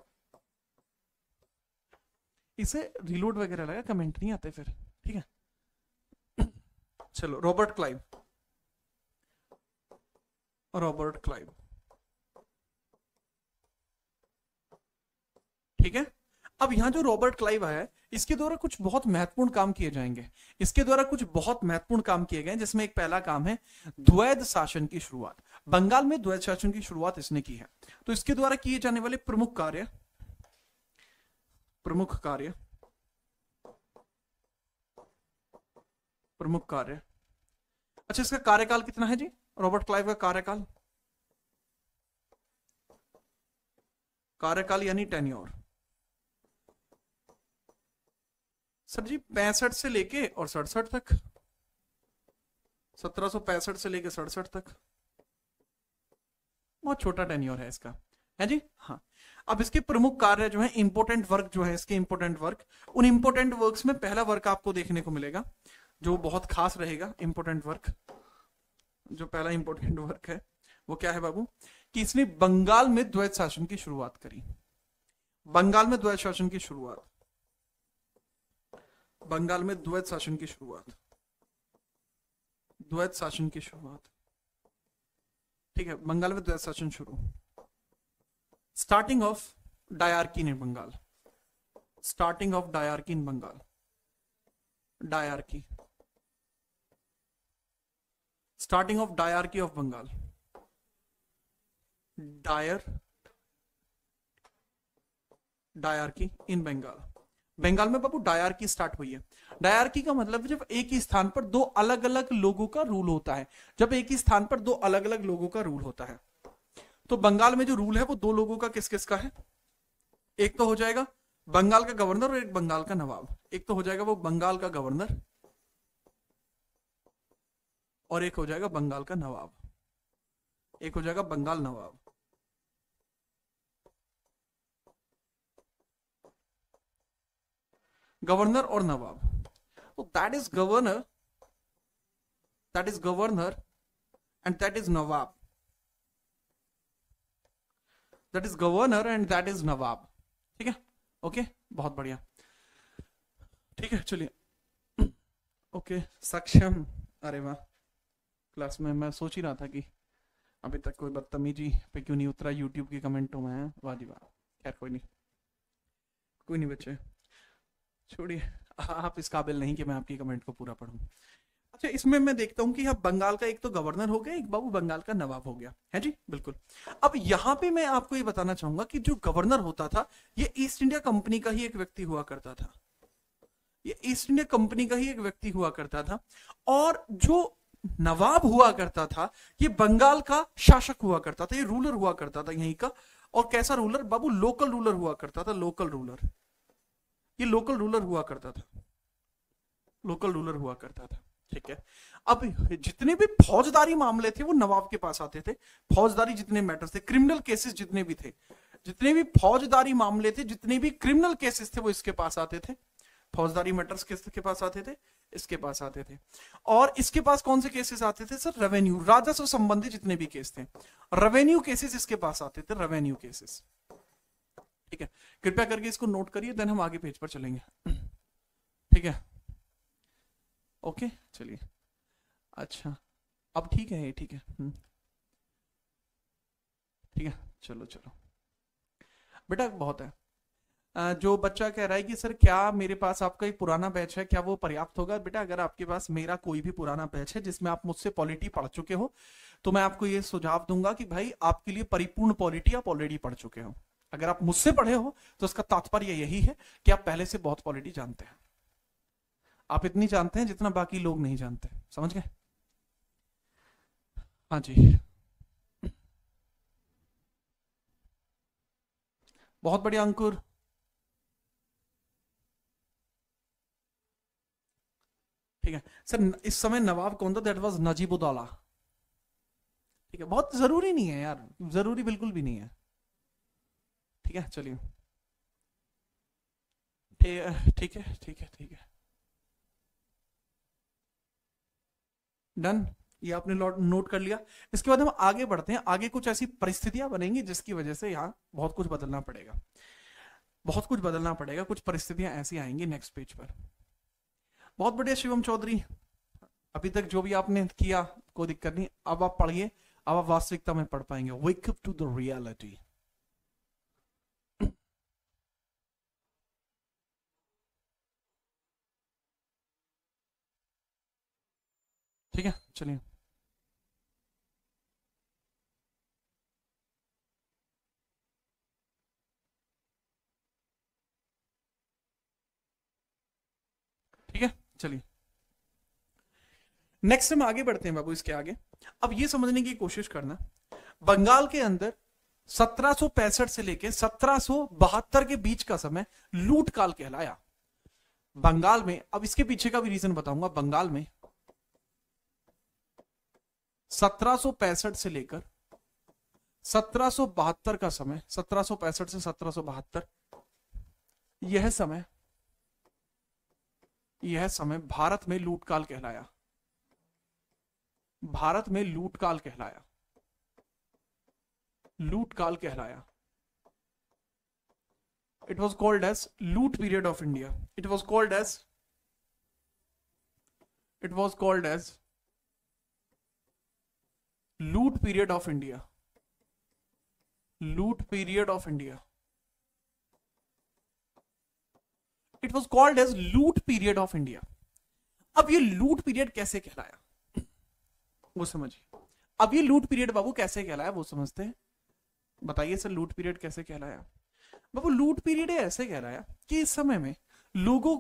इसे रिलोड वगैरह लगा, कमेंट नहीं आते फिर, ठीक है। चलो रॉबर्ट क्लाइव, रॉबर्ट क्लाइव, ठीक है। अब यहां जो रॉबर्ट क्लाइव आया है, इसके द्वारा कुछ बहुत महत्वपूर्ण काम किए जाएंगे, इसके द्वारा कुछ बहुत महत्वपूर्ण काम किए गए, जिसमें एक पहला काम है द्वैध शासन की शुरुआत। बंगाल में द्वैध शासन की शुरुआत इसने की है। तो इसके द्वारा किए जाने वाले प्रमुख कार्य, अच्छा इसका कार्यकाल कितना है जी? रॉबर्ट क्लाइव का कार्यकाल यानी टेन्योर सर जी 65 से लेके और 67 तक, 1765 से लेके 67 तक, बहुत छोटा टेन्योर है इसका, है जी। हाँ, अब इसके प्रमुख कार्य जो है, इंपोर्टेंट वर्क जो है इसके, इंपोर्टेंट वर्क, उन इंपोर्टेंट वर्क्स में पहला वर्क आपको देखने को मिलेगा जो बहुत खास रहेगा, इंपोर्टेंट वर्क। जो पहला इंपॉर्टेंट वर्क है वो क्या है बाबू, कि इसने बंगाल में द्वैत शासन की शुरुआत करी। बंगाल में द्वैत शासन की शुरुआत, बंगाल में द्वैत शासन की शुरुआत, द्वैत शासन की शुरुआत। ठीक है, बंगाल में द्वैत शासन शुरू, starting of dyarchy in Bengal, starting of dyarchy in Bengal, dyarchy, starting of dyarchy of Bengal, dyarchy in Bengal. Bengal में बाबू डायरकी स्टार्ट हुई है। डायरकी का मतलब जब एक ही स्थान पर दो अलग अलग लोगों का रूल होता है, जब एक ही स्थान पर दो अलग अलग लोगों का रूल होता है, तो बंगाल में जो रूल है वो दो लोगों का किस किस का है, एक तो हो जाएगा बंगाल का गवर्नर और एक बंगाल का नवाब। एक तो हो जाएगा वो बंगाल का गवर्नर और एक हो जाएगा बंगाल का नवाब, एक हो जाएगा बंगाल नवाब। गवर्नर और नवाब, तो that is governor, that is governor and that is nawab, that is governor and that is nawab. ठीक है, ओके, बहुत बढ़िया। ठीक है, चलिए, ओके, सक्षम, अरे वाह, क्लास में मैं सोच ही रहा था कि अभी तक कोई बदतमीजी पे क्यों नहीं उतरा यूट्यूब के कमेंटों में, वाह जी वाह। खैर कोई नहीं, कोई नहीं बच्चे, छोड़िए, आप इस काबिल नहीं कि मैं आपकी कमेंट को पूरा पढ़ूं। अच्छा, इसमें मैं देखता हूं कि अब बंगाल का एक तो गवर्नर हो गया, एक बाबू बंगाल का नवाब हो गया है जी, बिल्कुल। अब यहां पे मैं आपको ये बताना चाहूंगा कि जो गवर्नर होता था ये ईस्ट इंडिया कंपनी का ही एक व्यक्ति हुआ करता था, ये ईस्ट इंडिया कंपनी का ही एक व्यक्ति हुआ करता था। और जो नवाब हुआ करता था ये बंगाल का शासक हुआ करता था, ये रूलर हुआ करता था यहीं का। और कैसा रूलर बाबू, लोकल रूलर हुआ करता था, लोकल रूलर, ये लोकल रूलर हुआ करता था, लोकल रूलर हुआ करता था। ठीक है, अब जितने भी फौजदारी मामले थे वो नवाब के पास आते थे। फौजदारी जितने मैटर्स थे, क्रिमिनल केसेस जितने भी थे, जितने भी फौजदारी मामले थे, जितने भी क्रिमिनल केसेस थे वो इसके पास आते थे। फौजदारी मैटर्स किसके पास आते थे, इसके पास आते थे। और इसके पास कौन से केसेस आते थे सर, रेवेन्यू, राजस्व संबंधी जितने भी केस थे, रेवेन्यू केसेस इसके पास आते थे, रेवेन्यू केसेस। ठीक है, कृपया करके इसको नोट करिए, देन हम आगे पेज पर चलेंगे। ठीक है, ओके, चलिए, अच्छा, अब ठीक है, ये ठीक है, ठीक है, चलो चलो बेटा, बहुत है। जो बच्चा कह रहा है कि सर क्या मेरे पास आपका एक पुराना बैच है, क्या वो पर्याप्त होगा? बेटा अगर आपके पास मेरा कोई भी पुराना बैच है जिसमें आप मुझसे पॉलिटी पढ़ चुके हो, तो मैं आपको ये सुझाव दूंगा कि भाई आपके लिए परिपूर्ण पॉलिटी आप ऑलरेडी पढ़ चुके हो। अगर आप मुझसे पढ़े हो तो उसका तात्पर्य यही है कि आप पहले से बहुत पॉलिटी जानते हैं। आप इतनी जानते हैं जितना बाकी लोग नहीं जानते, समझ गए? हाँ जी, बहुत बढ़िया अंकुर। ठीक है सर, इस समय नवाब कौन था? That was Najibuddaula. ठीक है, बहुत जरूरी नहीं है यार, जरूरी बिल्कुल भी नहीं है। ठीक है, चलिए, ठीक है, ठीक है, ठीक है, ठीक है, डन, ये आपने नोट कर लिया। इसके बाद हम आगे बढ़ते हैं। आगे कुछ ऐसी परिस्थितियां बनेंगी जिसकी वजह से यहाँ बहुत कुछ बदलना पड़ेगा, बहुत कुछ बदलना पड़ेगा, कुछ परिस्थितियां ऐसी आएंगी नेक्स्ट पेज पर। बहुत बढ़िया शिवम चौधरी, अभी तक जो भी आपने किया कोई दिक्कत नहीं, अब आप पढ़िए, अब आप वास्तविकता में पढ़ पाएंगे। Wake up to the reality. ठीक है, चलिए, ठीक है, चलिए, नेक्स्ट हम आगे बढ़ते हैं बाबू। इसके आगे अब ये समझने की कोशिश करना, बंगाल के अंदर 1765 से लेकर 1772 के बीच का समय लूट काल कहलाया। बंगाल में, अब इसके पीछे का भी रीजन बताऊंगा। बंगाल में 1765 से लेकर 1772 का समय, 1765 से 1772, यह समय भारत में लूटकाल कहलाया। भारत में लूटकाल कहलाया, लूटकाल कहलाया। It was called as loot period of India. It was called as loot period of India, loot period of India. It was called as loot period of India. अब ये लूट पीरियड कैसे कहलाया वो समझिए। अब ये लूट पीरियड बाबू कैसे कहलाया वो समझते हैं। बताइए सर लूट पीरियड कैसे कहलाया। बाबू लूट पीरियड ऐसे कहलाया कि इस समय में लोगों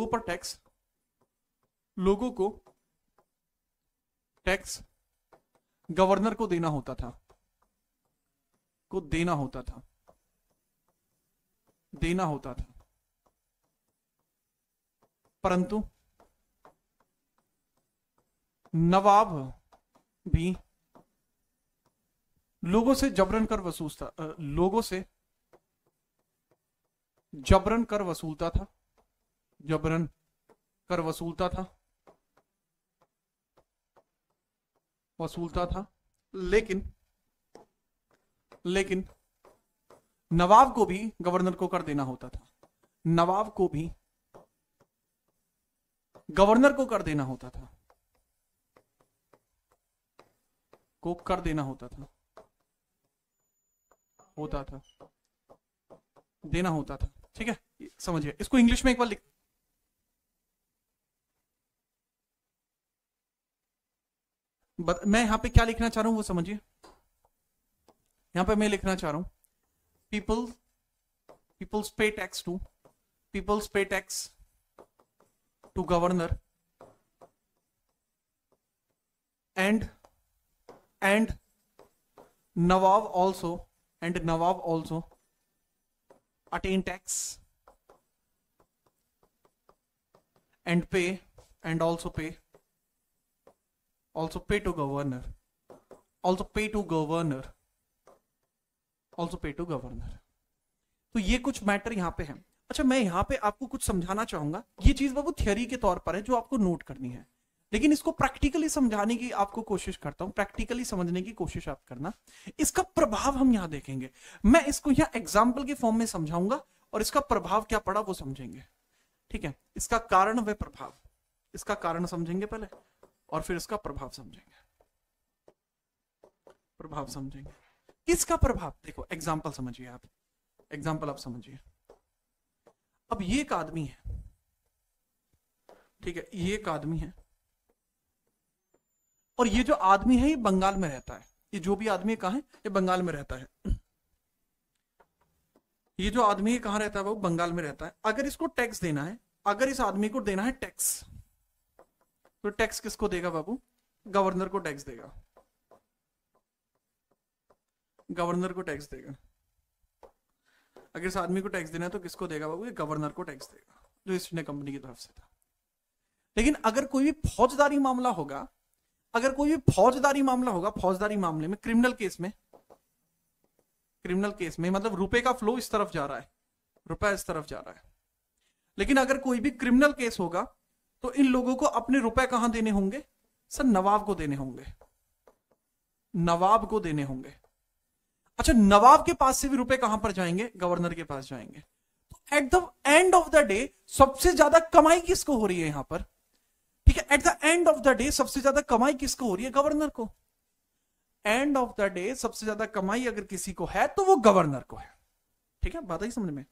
पर टैक्स गवर्नर को देना होता था, परंतु नवाब भी लोगों से जबरन कर वसूलता था। लेकिन नवाब को भी गवर्नर को कर देना होता था, नवाब को भी गवर्नर को कर देना होता था, देना होता था। ठीक है, समझिए इसको इंग्लिश में एक बार लिख। मैं यहां पे क्या लिखना चाह रहा हूं वो समझिए। यहां पे मैं लिखना चाह रहा हूं peoples pay tax to governor and nawab also attain tax and also pay to governor, तो ये कुछ मैटर यहां पे है। अच्छा, मैं यहां पे आपको कुछ समझाना चाहूंगा। ये चीज बाबू थियरी के तौर पर है जो आपको नोट करनी है, लेकिन इसको प्रैक्टिकली समझाने की आपको कोशिश करता हूं, प्रैक्टिकली समझने की कोशिश आप करना। इसका प्रभाव हम यहां देखेंगे। मैं इसको यहां एग्जाम्पल के फॉर्म में समझाऊंगा और इसका प्रभाव क्या पड़ा वो समझेंगे। ठीक है, इसका कारण व प्रभाव, इसका कारण समझेंगे पहले और फिर इसका प्रभाव समझेंगे। किसका प्रभाव? देखो एग्जाम्पल समझिए आप, समझिए। अब ये एक आदमी है, ठीक है, ये एक आदमी है और ये जो आदमी है ये बंगाल में रहता है। ये जो भी आदमी कहाँ है, ये बंगाल में रहता है। ये जो आदमी है कहाँ रहता है, वो बंगाल में रहता है। अगर इसको टैक्स देना है, अगर इस आदमी को देना है टैक्स, तो टैक्स किसको देगा बाबू? गवर्नर को टैक्स देगा, गवर्नर को टैक्स देगा। अगर इस आदमी को टैक्स देना है तो किसको देगा बाबू? ये गवर्नर को टैक्स देगा, जो ईस्ट इंडिया कंपनी की तरफ से था। लेकिन अगर कोई भी फौजदारी मामला होगा, फौजदारी मामले में, क्रिमिनल केस में मतलब रुपए का फ्लो इस तरफ जा रहा है, रुपया इस तरफ जा रहा है। लेकिन अगर कोई भी क्रिमिनल केस होगा तो इन लोगों को अपने रुपए कहां देने होंगे? सर नवाब को देने होंगे, अच्छा, नवाब के पास से भी रुपए कहां पर जाएंगे? गवर्नर के पास जाएंगे। तो at the end of the day सबसे ज्यादा कमाई किसको हो रही है यहां पर? ठीक है, at the end of the day सबसे ज्यादा कमाई किसको हो रही है? गवर्नर को। एंड ऑफ द डे सबसे ज्यादा कमाई अगर किसी को है तो वो गवर्नर को है। ठीक है, बात आई समझ में?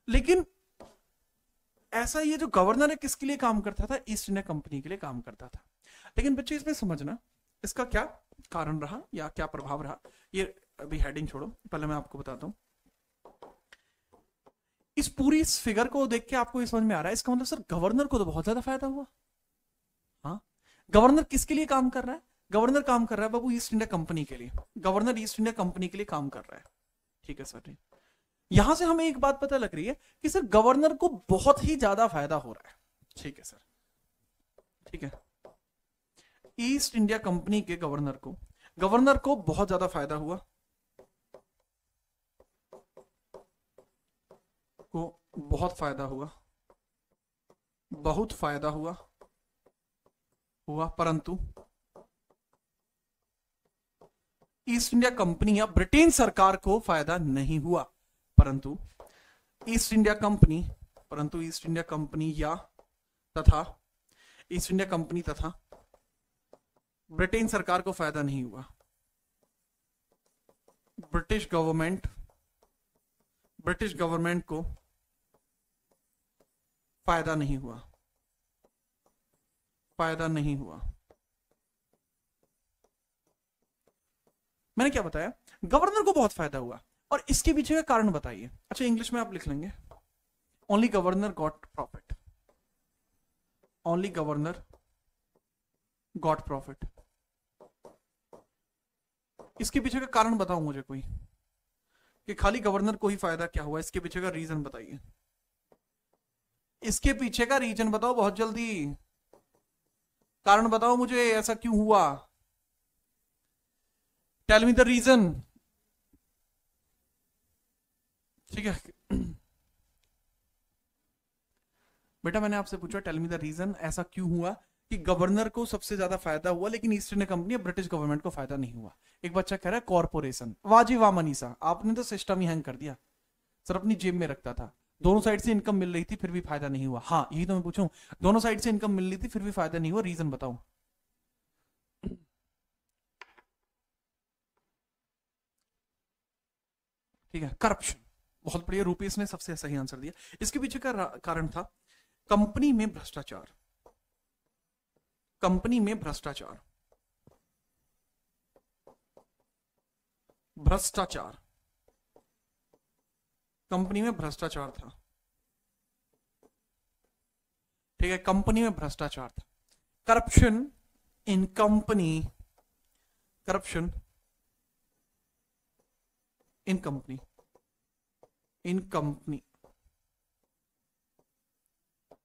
लेकिन ऐसा ये जो गवर्नर है किसके लिए काम करता था? ईस्ट इंडिया कंपनी के लिए काम करता था। लेकिन बच्चे इसमें समझना इसका क्या कारण रहा या क्या प्रभाव रहा। ये अभी हेडिंग छोड़ो, पहले मैं आपको बताता हूं। इस पूरी इस फिगर को देख के आपको ये समझ में आ रहा है, इसका मतलब सर गवर्नर को तो बहुत ज्यादा फायदा हुआ। हाँ, गवर्नर किसके लिए काम कर रहा है? गवर्नर काम कर रहा है बाबू ईस्ट इंडिया कंपनी के लिए। गवर्नर ईस्ट इंडिया कंपनी के लिए काम कर रहा है। ठीक है सर, यहां से हमें एक बात पता लग रही है कि सर गवर्नर को बहुत ही ज्यादा फायदा हो रहा है। ठीक है सर, ठीक है, ईस्ट इंडिया कंपनी के गवर्नर को बहुत ज्यादा फायदा हुआ, बहुत फायदा हुआ। हुआ, परंतु ईस्ट इंडिया कंपनी या ब्रिटेन सरकार को फायदा नहीं हुआ। परंतु ईस्ट इंडिया कंपनी या तथा ईस्ट इंडिया कंपनी तथा ब्रिटेन सरकार को फायदा नहीं हुआ। ब्रिटिश गवर्नमेंट को फायदा नहीं हुआ। मैंने क्या बताया, गवर्नर को बहुत फायदा हुआ, और इसके पीछे का कारण बताइए। अच्छा, इंग्लिश में आप लिख लेंगे, only governor got profit. Only governor got profit. इसके पीछे का कारण बताओ मुझे कोई, कि खाली गवर्नर को ही फायदा क्या हुआ, इसके पीछे का रीजन बताइए। इसके पीछे का रीजन बताओ, बहुत जल्दी कारण बताओ मुझे, ऐसा क्यों हुआ। Tell me the reason. ठीक है बेटा, मैंने आपसे पूछा टेल मी द रीजन, ऐसा क्यों हुआ कि गवर्नर को सबसे ज्यादा फायदा हुआ लेकिन east India company British government को फायदा नहीं हुआ। एक बच्चा कह रहा है कॉर्पोरेशन। वाह जी वाह मनीषा, आपने तो सिस्टम ही हैंग कर दिया। सर अपनी जेब में रखता था, दोनों साइड से इनकम मिल रही थी फिर भी फायदा नहीं हुआ। हाँ यही तो मैं पूछूं, दोनों साइड से इनकम मिल रही थी फिर भी फायदा नहीं हुआ, रीजन बताओ। ठीक है, करप्शन। बहुत बढ़िया, रूपेश ने सबसे सही आंसर दिया। इसके पीछे का कारण था कंपनी में भ्रष्टाचार। कंपनी में भ्रष्टाचार कंपनी में भ्रष्टाचार था। ठीक है, कंपनी में भ्रष्टाचार था। Corruption in company, corruption in company,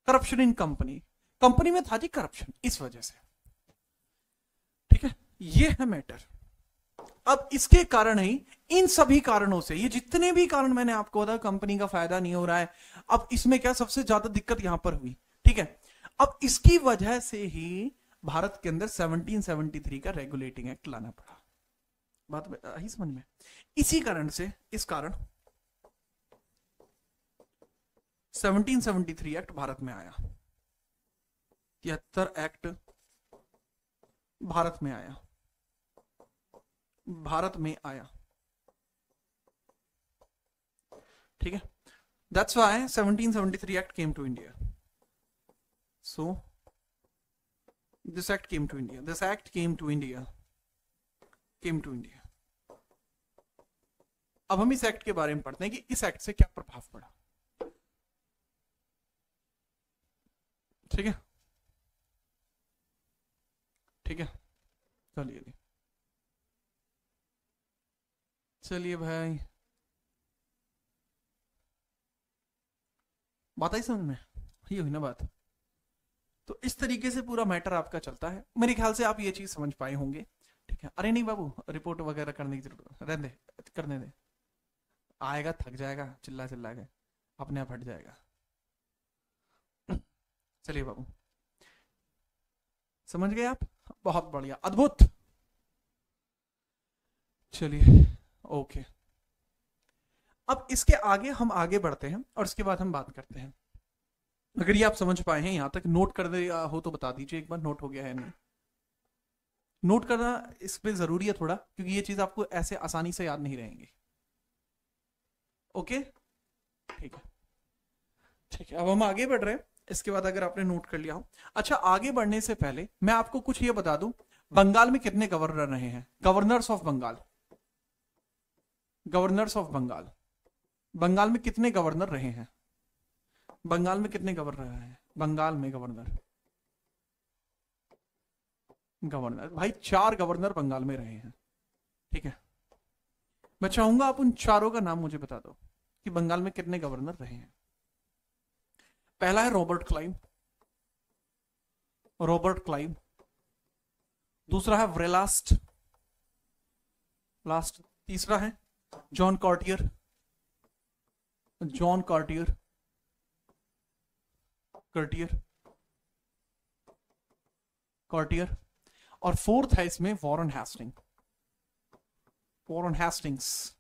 corruption in company में था जी करप्शन, इस वजह से। ठीक है, ये है मैटर। अब इसके कारण ही, इन सभी कारणों से, ये जितने भी कारण मैंने आपको बताया, कंपनी का फायदा नहीं हो रहा है। अब इसमें क्या सबसे ज्यादा दिक्कत यहां पर हुई। ठीक है, अब इसकी वजह से ही भारत के अंदर 1773 का रेगुलेटिंग एक्ट लाना पड़ा। बात आई समझ में? इसी कारण से, इस कारण 1773 एक्ट भारत में आया, 73 एक्ट भारत में आया, ठीक है, that's why 1773 act came to India. So this act came to India, अब हम इस एक्ट के बारे में पढ़ते हैं कि इस एक्ट से क्या प्रभाव पड़ा। ठीक है, चलिए भाई, बात आई समझ में? ये हुई ना बात। तो इस तरीके से पूरा मैटर आपका चलता है। मेरे ख्याल से आप ये चीज समझ पाए होंगे। ठीक है, अरे नहीं बाबू, रिपोर्ट वगैरह करने की जरूरत रहने दे, करने दे, आएगा थक जाएगा, चिल्ला के अपने आप हट जाएगा। चलिए बाबू, समझ गए आप? बहुत बढ़िया, अद्भुत। चलिए ओके, अब इसके आगे हम आगे बढ़ते हैं और इसके बाद हम बात करते हैं। अगर ये आप समझ पाए हैं यहां तक, नोट कर दिया हो तो बता दीजिए एक बार, नोट हो गया है नहीं। नोट करना इस पे जरूरी है थोड़ा, क्योंकि ये चीज आपको ऐसे आसानी से याद नहीं रहेंगी। ओके ठीक है, अब हम आगे बढ़ रहे हैं। इसके बाद अगर आपने नोट कर लिया हो। अच्छा, आगे बढ़ने से पहले मैं आपको कुछ ये बता दूं, बंगाल में कितने गवर्नर रहे हैं? गवर्नर्स ऑफ बंगाल, बंगाल में कितने गवर्नर रहे हैं? बंगाल में कितने गवर्नर रहे हैं? बंगाल में गवर्नर भाई 4 गवर्नर बंगाल में रहे हैं। ठीक है, मैं चाहूंगा आप उन चारों का नाम मुझे बता दो कि बंगाल में कितने गवर्नर रहे हैं। पहला है रॉबर्ट क्लाइव, दूसरा है व्रेलास्ट, तीसरा है जॉन कार्टियर, कार्टियर, और फोर्थ है इसमें वॉरेन हेस्टिंग, वॉरेन हेस्टिंग्स।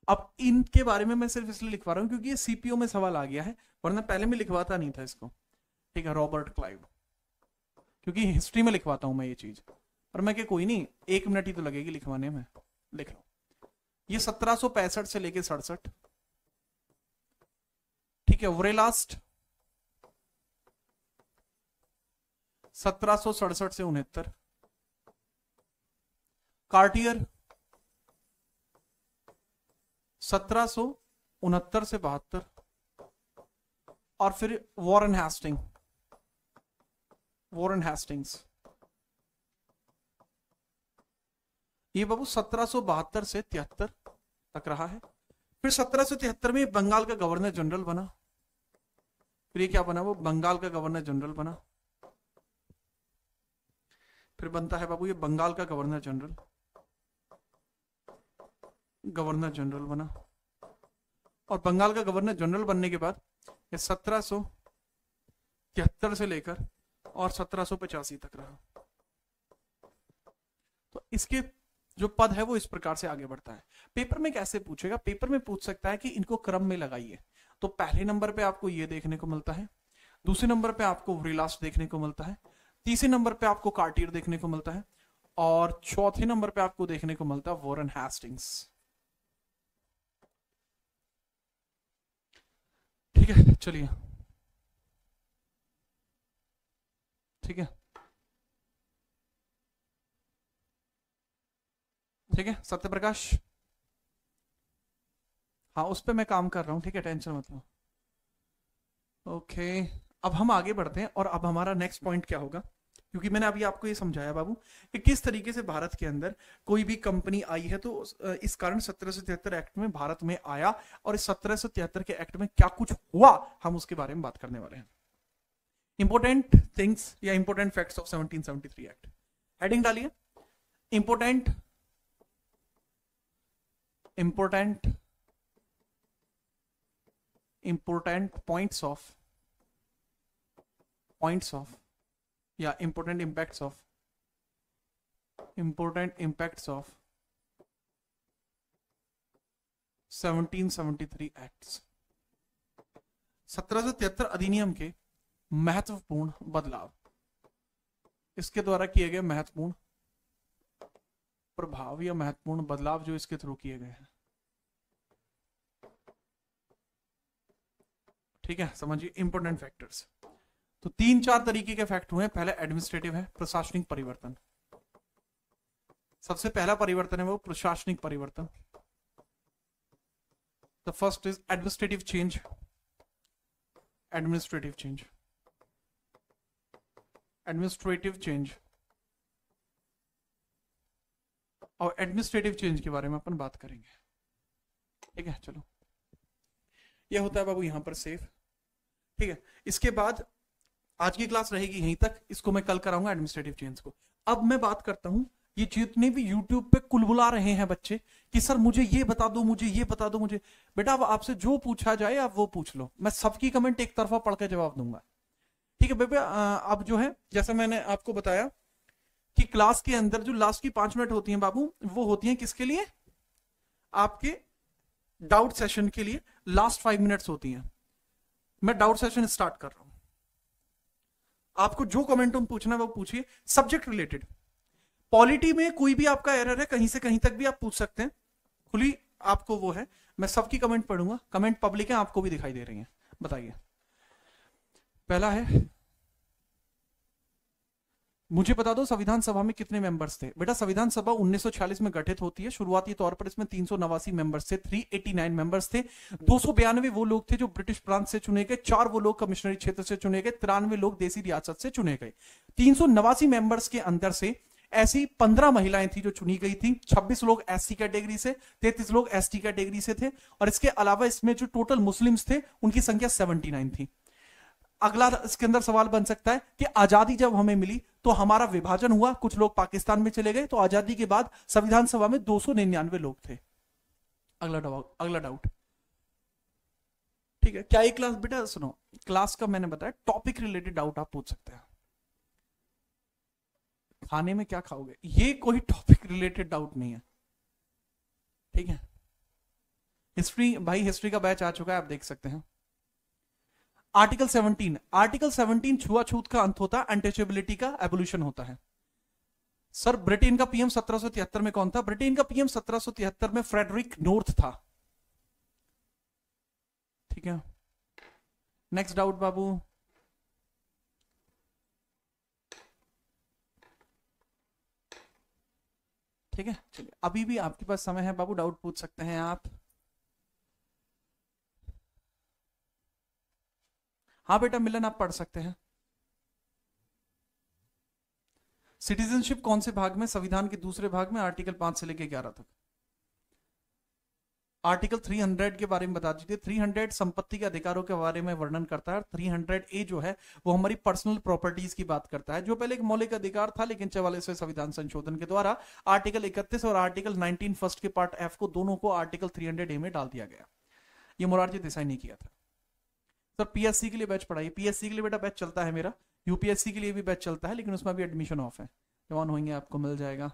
अब इनके बारे में मैं सिर्फ इसलिए लिखवा रहा हूं क्योंकि ये सीपीओ में सवाल आ गया है, वरना पहले में लिखवाता नहीं था इसको। ठीक है, रॉबर्ट क्लाइव, क्योंकि हिस्ट्री में लिखवाता हूं मैं ये चीज, और मैं क्या कोई नहीं 1 मिनट ही तो लगेगी लिखवाने में, लिख लो। ये 1765 से लेके 67, ठीक है। वरेलास्ट 1767 से 69, कार्टियर 1769 से 72, और फिर वॉरेन हेस्टिंग, वॉरेन हेस्टिंग्स ये बाबू 1772 से 73 तक रहा है। फिर 1773 में बंगाल का गवर्नर जनरल बना, फिर ये क्या बना, वो बंगाल का गवर्नर जनरल बना। फिर बनता है बाबू ये बंगाल का गवर्नर जनरल, गवर्नर जनरल बना। और बंगाल का गवर्नर जनरल बनने के बाद ये 1773 से लेकर और 1785 तक रहा। तो इसके जो पद है वो इस प्रकार से आगे बढ़ता है। पेपर में कैसे पूछेगा, पेपर में पूछ सकता है कि इनको क्रम में लगाइए। तो पहले नंबर पे आपको ये देखने को मिलता है, दूसरे नंबर पे आपको वरेलास्ट देखने को मिलता है, तीसरे नंबर पे आपको कार्टियर देखने को मिलता है, और चौथे नंबर पे आपको देखने को मिलता है वॉरेन हेस्टिंग्स। ठीक है, चलिए, ठीक है, ठीक है सत्यप्रकाश, हाँ उस पर मैं काम कर रहा हूं, ठीक है, टेंशन मत लो। ओके, अब हम आगे बढ़ते हैं, और अब हमारा नेक्स्ट पॉइंट क्या होगा, क्योंकि मैंने अभी आपको ये समझाया बाबू कि किस तरीके से भारत के अंदर कोई भी कंपनी आई है, तो इस कारण 1773 एक्ट में भारत में आया, और इस 1773 के एक्ट में क्या कुछ हुआ हम उसके बारे में बात करने वाले हैं। इंपोर्टेंट थिंग्स या important facts of 1773 act, heading डालिए important, important, important points of या important impacts of, important impacts of 1773 acts. 1773 अधिनियम के महत्वपूर्ण बदलाव, इसके द्वारा किए गए महत्वपूर्ण प्रभाव या महत्वपूर्ण बदलाव जो इसके थ्रू किए गए हैं। ठीक है, समझिए इंपोर्टेंट फैक्टर्स। तो 3-4 तरीके के फैक्ट हुए हैं। पहला एडमिनिस्ट्रेटिव है, प्रशासनिक परिवर्तन। सबसे पहला परिवर्तन है वो प्रशासनिक परिवर्तन। The first is administrative change, administrative change, administrative change. और एडमिनिस्ट्रेटिव चेंज के बारे में अपन बात करेंगे। ठीक है, चलो, यह होता है बाबू यहां पर सेव। ठीक है, इसके बाद आज की क्लास रहेगी यहीं तक, इसको मैं कल कराऊंगा एडमिनिस्ट्रेटिव चेंज को। अब मैं बात करता हूं, ये जितने भी यूट्यूब पे कुलबुला रहे हैं बच्चे कि सर मुझे ये बता दो, मुझे ये बता दो, मुझे, बेटा अब आपसे जो पूछा जाए आप वो पूछ लो, मैं सबकी कमेंट एक तरफा पढ़ के जवाब दूंगा। ठीक है बेबे, अब जो है जैसे मैंने आपको बताया कि क्लास के अंदर जो लास्ट की 5 मिनट होती हैं बाबू, वो होती हैं किसके लिए, आपके डाउट सेशन के लिए लास्ट 5 मिनट्स होती हैं। मैं डाउट सेशन स्टार्ट कर रहा हूं, आपको जो कमेंट में पूछना है वो पूछिए, सब्जेक्ट रिलेटेड। पॉलिटी में कोई भी आपका एरर है कहीं से कहीं तक भी आप पूछ सकते हैं, खुली आपको वो है, मैं सबकी कमेंट पढ़ूंगा, कमेंट पब्लिक है, आपको भी दिखाई दे रही है। बताइए, पहला है मुझे बता दो संविधान सभा में कितने मेंबर्स थे। बेटा संविधान सभा 1946 में गठित होती है, शुरुआती तौर पर इसमें 389 मेंबर्स थे, 389 मेंबर्स थे। 292 वो लोग थे जो ब्रिटिश प्रांत से चुने गए, 4 वो लोग कमिश्नरी क्षेत्र से चुने गए, 93 लोग देसी रियासत से चुने गए। 389 मेंबर्स के अंदर से ऐसी 15 महिलाएं थी जो चुनी गई थी, 26 लोग एससी कैटेगरी से, 33 लोग एसटी कैटेगरी से थे, और इसके अलावा इसमें जो टोटल मुस्लिम्स थे उनकी संख्या 79 थी। अगला इसके अंदर सवाल बन सकता है कि आजादी जब हमें मिली तो हमारा विभाजन हुआ, कुछ लोग पाकिस्तान में चले गए, तो आजादी के बाद संविधान सभा में 299 लोग थे। अगला डाउट। ठीक है, क्या ये क्लास, बेटा सुनो, क्लास का मैंने बताया टॉपिक रिलेटेड डाउट आप पूछ सकते हैं। खाने में क्या खाओगे, ये कोई टॉपिक रिलेटेड डाउट नहीं है, ठीक है। हिस्ट्री, भाई हिस्ट्री का बैच आ चुका है, आप देख सकते हैं। आर्टिकल 17, आर्टिकल 17 छुआछूत का अंत होता है, अनटचेबिलिटी का एवोल्यूशन होता है। सर ब्रिटेन का पीएम 1773 में कौन था? ब्रिटेन का पीएम 1773 में फ्रेडरिक नॉर्थ था, ठीक है। नेक्स्ट डाउट बाबू। ठीक है, चलिए अभी भी आपके पास समय है बाबू, डाउट पूछ सकते हैं आप। हाँ बेटा मिलन, आप पढ़ सकते हैं। सिटीजनशिप कौन से भाग में? संविधान के दूसरे भाग में, आर्टिकल 5 से लेकर 11 तक। आर्टिकल 300 के बारे में बता दीजिए। 300 संपत्ति के अधिकारों के बारे में वर्णन करता है। 300A जो है वो हमारी पर्सनल प्रॉपर्टीज की बात करता है, जो पहले एक मौलिक अधिकार था, लेकिन 44वें संविधान संशोधन के द्वारा आर्टिकल 31 और आर्टिकल 19 फर्स्ट के पार्ट F को, दोनों को आर्टिकल 300A में डाल दिया गया। ये मोरारजी देसाई ने किया था। सर पीएससी के लिए बैच पढ़ाइए। पीएससी के लिए बेटा बैच चलता है मेरा, यूपीएससी के लिए भी बैच चलता है, लेकिन उसमें भी एडमिशन ऑफ है, जब ऑन होंगे आपको मिल जाएगा।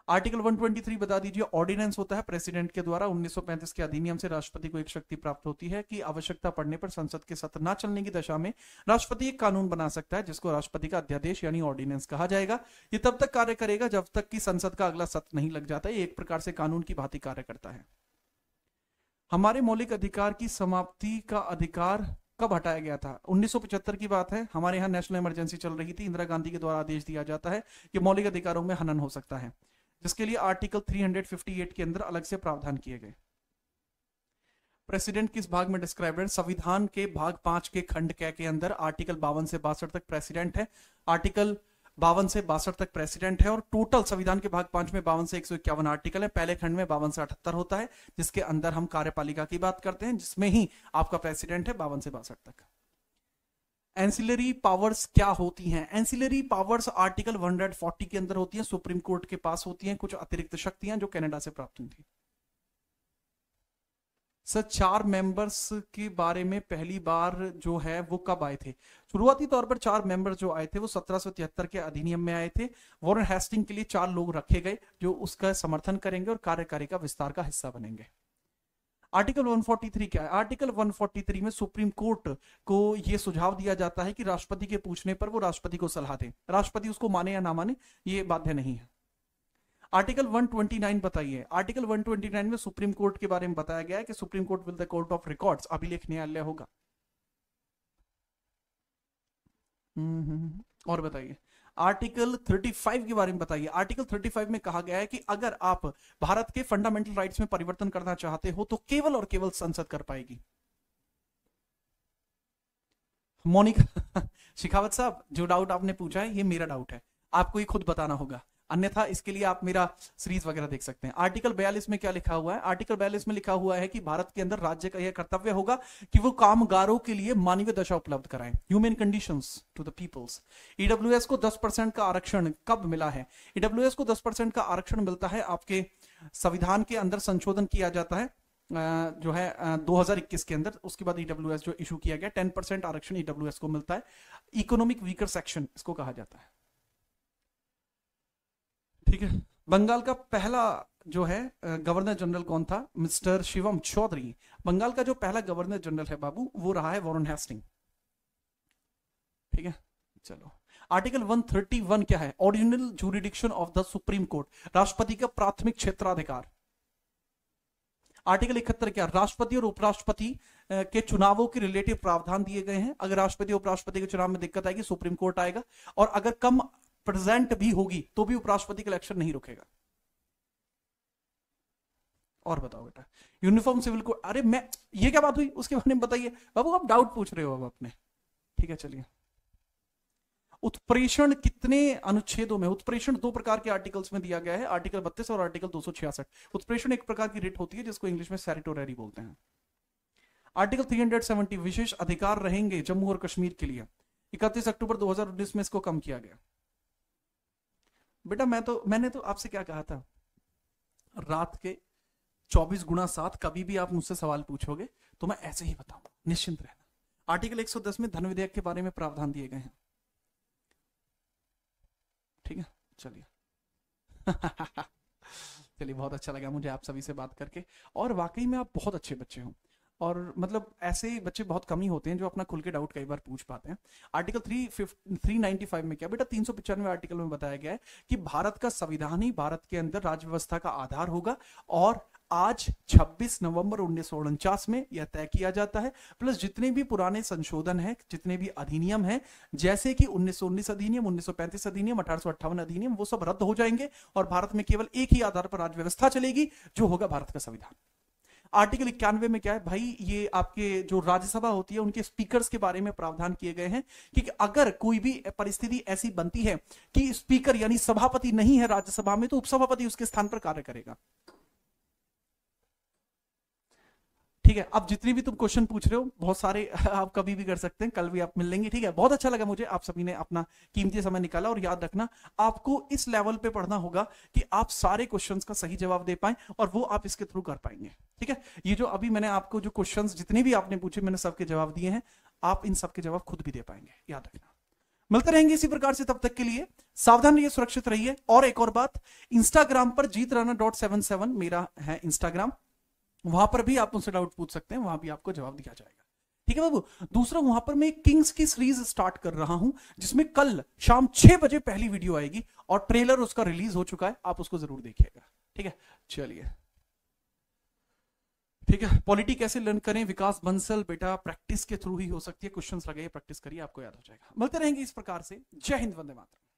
आर्टिकल 123 बता दीजिए। ऑर्डिनेंस होता है प्रेसिडेंट के द्वारा, 1935 के अधिनियम से राष्ट्रपति को एक शक्ति प्राप्त होती है कि आवश्यकता पड़ने पर संसद के सत्र न चलने की दशा में राष्ट्रपति एक कानून बना सकता है, जिसको राष्ट्रपति का अध्यादेश यानी ऑर्डिनेंस कहा जाएगा। ये तब तक कार्य करेगा जब तक कि संसद का अगला सत्र नहीं लग जाता। ये एक प्रकार से कानून की भांति कार्य करता है। हमारे मौलिक अधिकार की समाप्ति का अधिकार कब हटाया गया था? 1975 की बात है। हमारे यहाँ नेशनल इमरजेंसी चल रही थी, इंदिरा गांधी के द्वारा आदेश दिया जाता है कि मौलिक अधिकारों में हनन हो सकता है, जिसके लिए आर्टिकल 358 के अंदर अलग से प्रावधान किए गए। प्रेसिडेंट किस भाग में डिस्क्राइब है? संविधान के भाग 5 के खंड क के अंदर आर्टिकल 52 से 62 तक प्रेसिडेंट है। आर्टिकल 52 से 62 तक प्रेसिडेंट है, और टोटल संविधान के भाग 5 में 52 से 151 आर्टिकल है। पहले खंड में 52 से 78 होता है, जिसके अंदर हम कार्यपालिका की बात करते हैं, जिसमें ही आपका प्रेसिडेंट है 52 से 62 तक। एंसिलरी पावर्स क्या होती हैं? एंसिलरी पावर्स आर्टिकल 140 के अंदर होती हैं, सुप्रीम कोर्ट के पास होती हैं कुछ अतिरिक्त शक्तियां जो कनाडा से प्राप्त हुई थी। सर 4 मेंबर्स के बारे में पहली बार जो है वो कब आए थे? शुरुआती तौर पर 4 मेंबर जो आए थे वो 1773 के अधिनियम में आए थे। वॉरेन हेस्टिंग के लिए 4 लोग रखे गए जो उसका समर्थन करेंगे और कार्यकारी का विस्तार का हिस्सा बनेंगे। आर्टिकल 143 क्या है? आर्टिकल 143 में सुप्रीम कोर्ट को यह सुझाव दिया जाता है कि राष्ट्रपति के पूछने पर वो राष्ट्रपति को सलाह दे, राष्ट्रपति उसको माने या ना माने ये बाध्य नहीं है। आर्टिकल 129 बताइए। आर्टिकल 129 में सुप्रीम कोर्ट के बारे में बताया गया है कि supreme court will the court of records, अभिलेख न्यायालय होगा। और बताइए आर्टिकल 35 के बारे में बताइए। आर्टिकल 35 में कहा गया है कि अगर आप भारत के फंडामेंटल राइट्स में परिवर्तन करना चाहते हो तो केवल और केवल संसद कर पाएगी। मोनिका शिखावत साहब, जो डाउट आपने पूछा है ये मेरा डाउट है, आपको ये खुद बताना होगा, अन्यथा इसके लिए आप मेरा सीरीज वगैरह देख सकते हैं। आर्टिकल 42 में क्या लिखा हुआ है? आर्टिकल 42 में लिखा हुआ है कि भारत के अंदर राज्य का यह कर्तव्य होगा कि वो कामगारों के लिए मानवीय दशा उपलब्ध कराएं, human conditions to the peoples. EWS को 10% का आरक्षण कब मिला है? ईडब्ल्यूएस को 10% का आरक्षण मिलता है, आपके संविधान के अंदर संशोधन किया जाता है जो है 2021 के अंदर, उसके बाद ईडब्ल्यूएस जो इशू किया गया, 10% आरक्षण ईडब्ल्यूएस को मिलता है। इकोनॉमिक वीकर सेक्शन इसको कहा जाता है, ठीक है। बंगाल का पहला जो है गवर्नर जनरल कौन था? मिस्टर शिवम चौधरी। बंगाल का जो पहला गवर्नर जनरल है बाबू वो रहा है वॉरेन हेस्टिंग, ठीक है। चलो आर्टिकल 131 क्या है? Original jurisdiction of the supreme court, राष्ट्रपति का प्राथमिक क्षेत्राधिकार। आर्टिकल 71 क्या? राष्ट्रपति और उपराष्ट्रपति के चुनावों के रिलेटिव प्रावधान दिए गए हैं। अगर राष्ट्रपति उपराष्ट्रपति के चुनाव में दिक्कत आएगी सुप्रीम कोर्ट आएगा, और अगर कम प्रेजेंट भी होगी तो भी उपराष्ट्रपति का इलेक्शन नहीं रुकेगा। और बताओ बेटा यूनिफॉर्म सिविल कोड, अरे मैं ये क्या बात हुई उसके बारे में बताइए बाबू, आप डाउट पूछ रहे हो अब अपने, ठीक है। चलिए उत्प्रेषण कितने अनुच्छेदों में? उत्प्रेषण 2 प्रकार के आर्टिकल्स में दिया गया है, आर्टिकल 32 और आर्टिकल 266। उत्प्रेषण एक प्रकार की रिट होती है जिसको इंग्लिश में सैरिटोररी बोलते हैं। आर्टिकल 370 विशेष अधिकार रहेंगे जम्मू और कश्मीर के लिए, 31 अक्टूबर 2019 में इसको कम किया गया। बेटा मैंने तो आपसे क्या कहा था, रात के 24x7 कभी भी आप मुझसे सवाल पूछोगे तो मैं ऐसे ही बताऊंगा, निश्चिंत रहना। आर्टिकल 110 में धन विधेयक के बारे में प्रावधान दिए गए हैं, ठीक है। चलिए चलिए, बहुत अच्छा लगा मुझे आप सभी से बात करके, और वाकई में आप बहुत अच्छे बच्चे हो, और मतलब ऐसे बच्चे बहुत कम ही होते हैं जो अपना खुल के डाउट कई बार पूछ पाते हैं। आर्टिकल 395 में क्या बेटा, 395 आर्टिकल में बताया गया है कि भारत का संविधान ही भारत के अंदर राज्य व्यवस्था का आधार होगा, और आज 26 नवंबर 1949 में यह तय किया जाता है। प्लस जितने भी पुराने संशोधन हैं, जितने भी अधिनियम हैं, जैसे कि 1919 अधिनियम, 1935 अधिनियम, 1858 अधिनियम, वो सब रद्द हो जाएंगे और भारत में केवल एक ही आधार पर राज्य व्यवस्था चलेगी, जो होगा भारत का संविधान। आर्टिकल 91 में क्या है भाई, ये आपके जो राज्यसभा होती है उनके स्पीकर्स के बारे में प्रावधान किए गए हैं कि अगर कोई भी परिस्थिति ऐसी बनती है कि स्पीकर यानी सभापति नहीं है राज्यसभा में, तो उपसभापति उसके स्थान पर कार्य करेगा। ठीक है, अब जितनी भी तुम क्वेश्चन पूछ रहे हो बहुत सारे आप कभी भी कर सकते हैं, कल भी आप मिल लेंगे। ठीक है, बहुत अच्छा लगा मुझे, आप सभी ने अपना कीमती समय निकाला, और याद रखना आपको इस लेवल पे पढ़ना होगा कि आप सारे क्वेश्चंस का सही जवाब दे पाएं, और वो आप इसके थ्रू कर पाएंगे। ठीक है, ये जो अभी मैंने आपको जो क्वेश्चंस जितने भी आपने पूछे, मैंने सबके जवाब दिए हैं, आप इन सबके जवाब खुद भी दे पाएंगे, याद रखना। मिलते रहेंगे इसी प्रकार से, तब तक के लिए सावधान रहिए, सुरक्षित रहिए। और एक और बात, इंस्टाग्राम पर jeetrana.77 मेरा है इंस्टाग्राम, वहां पर भी आप मुझसे डाउट पूछ सकते हैं, वहां भी आपको जवाब दिया जाएगा। ठीक है बाबू। दूसरा, वहां पर मैं किंग्स की सीरीज स्टार्ट कर रहा हूं, जिसमें कल शाम 6 बजे पहली वीडियो आएगी, और ट्रेलर उसका रिलीज हो चुका है, आप उसको जरूर देखिएगा। ठीक है, चलिए। ठीक है, पॉलिटी कैसे लर्न करें, विकास बंसल, बेटा प्रैक्टिस के थ्रू ही हो सकती है, क्वेश्चंस लगाइए, प्रैक्टिस करिए, आपको याद हो जाएगा। मिलते रहेंगे इस प्रकार से। जय हिंद, वंदे मातरम।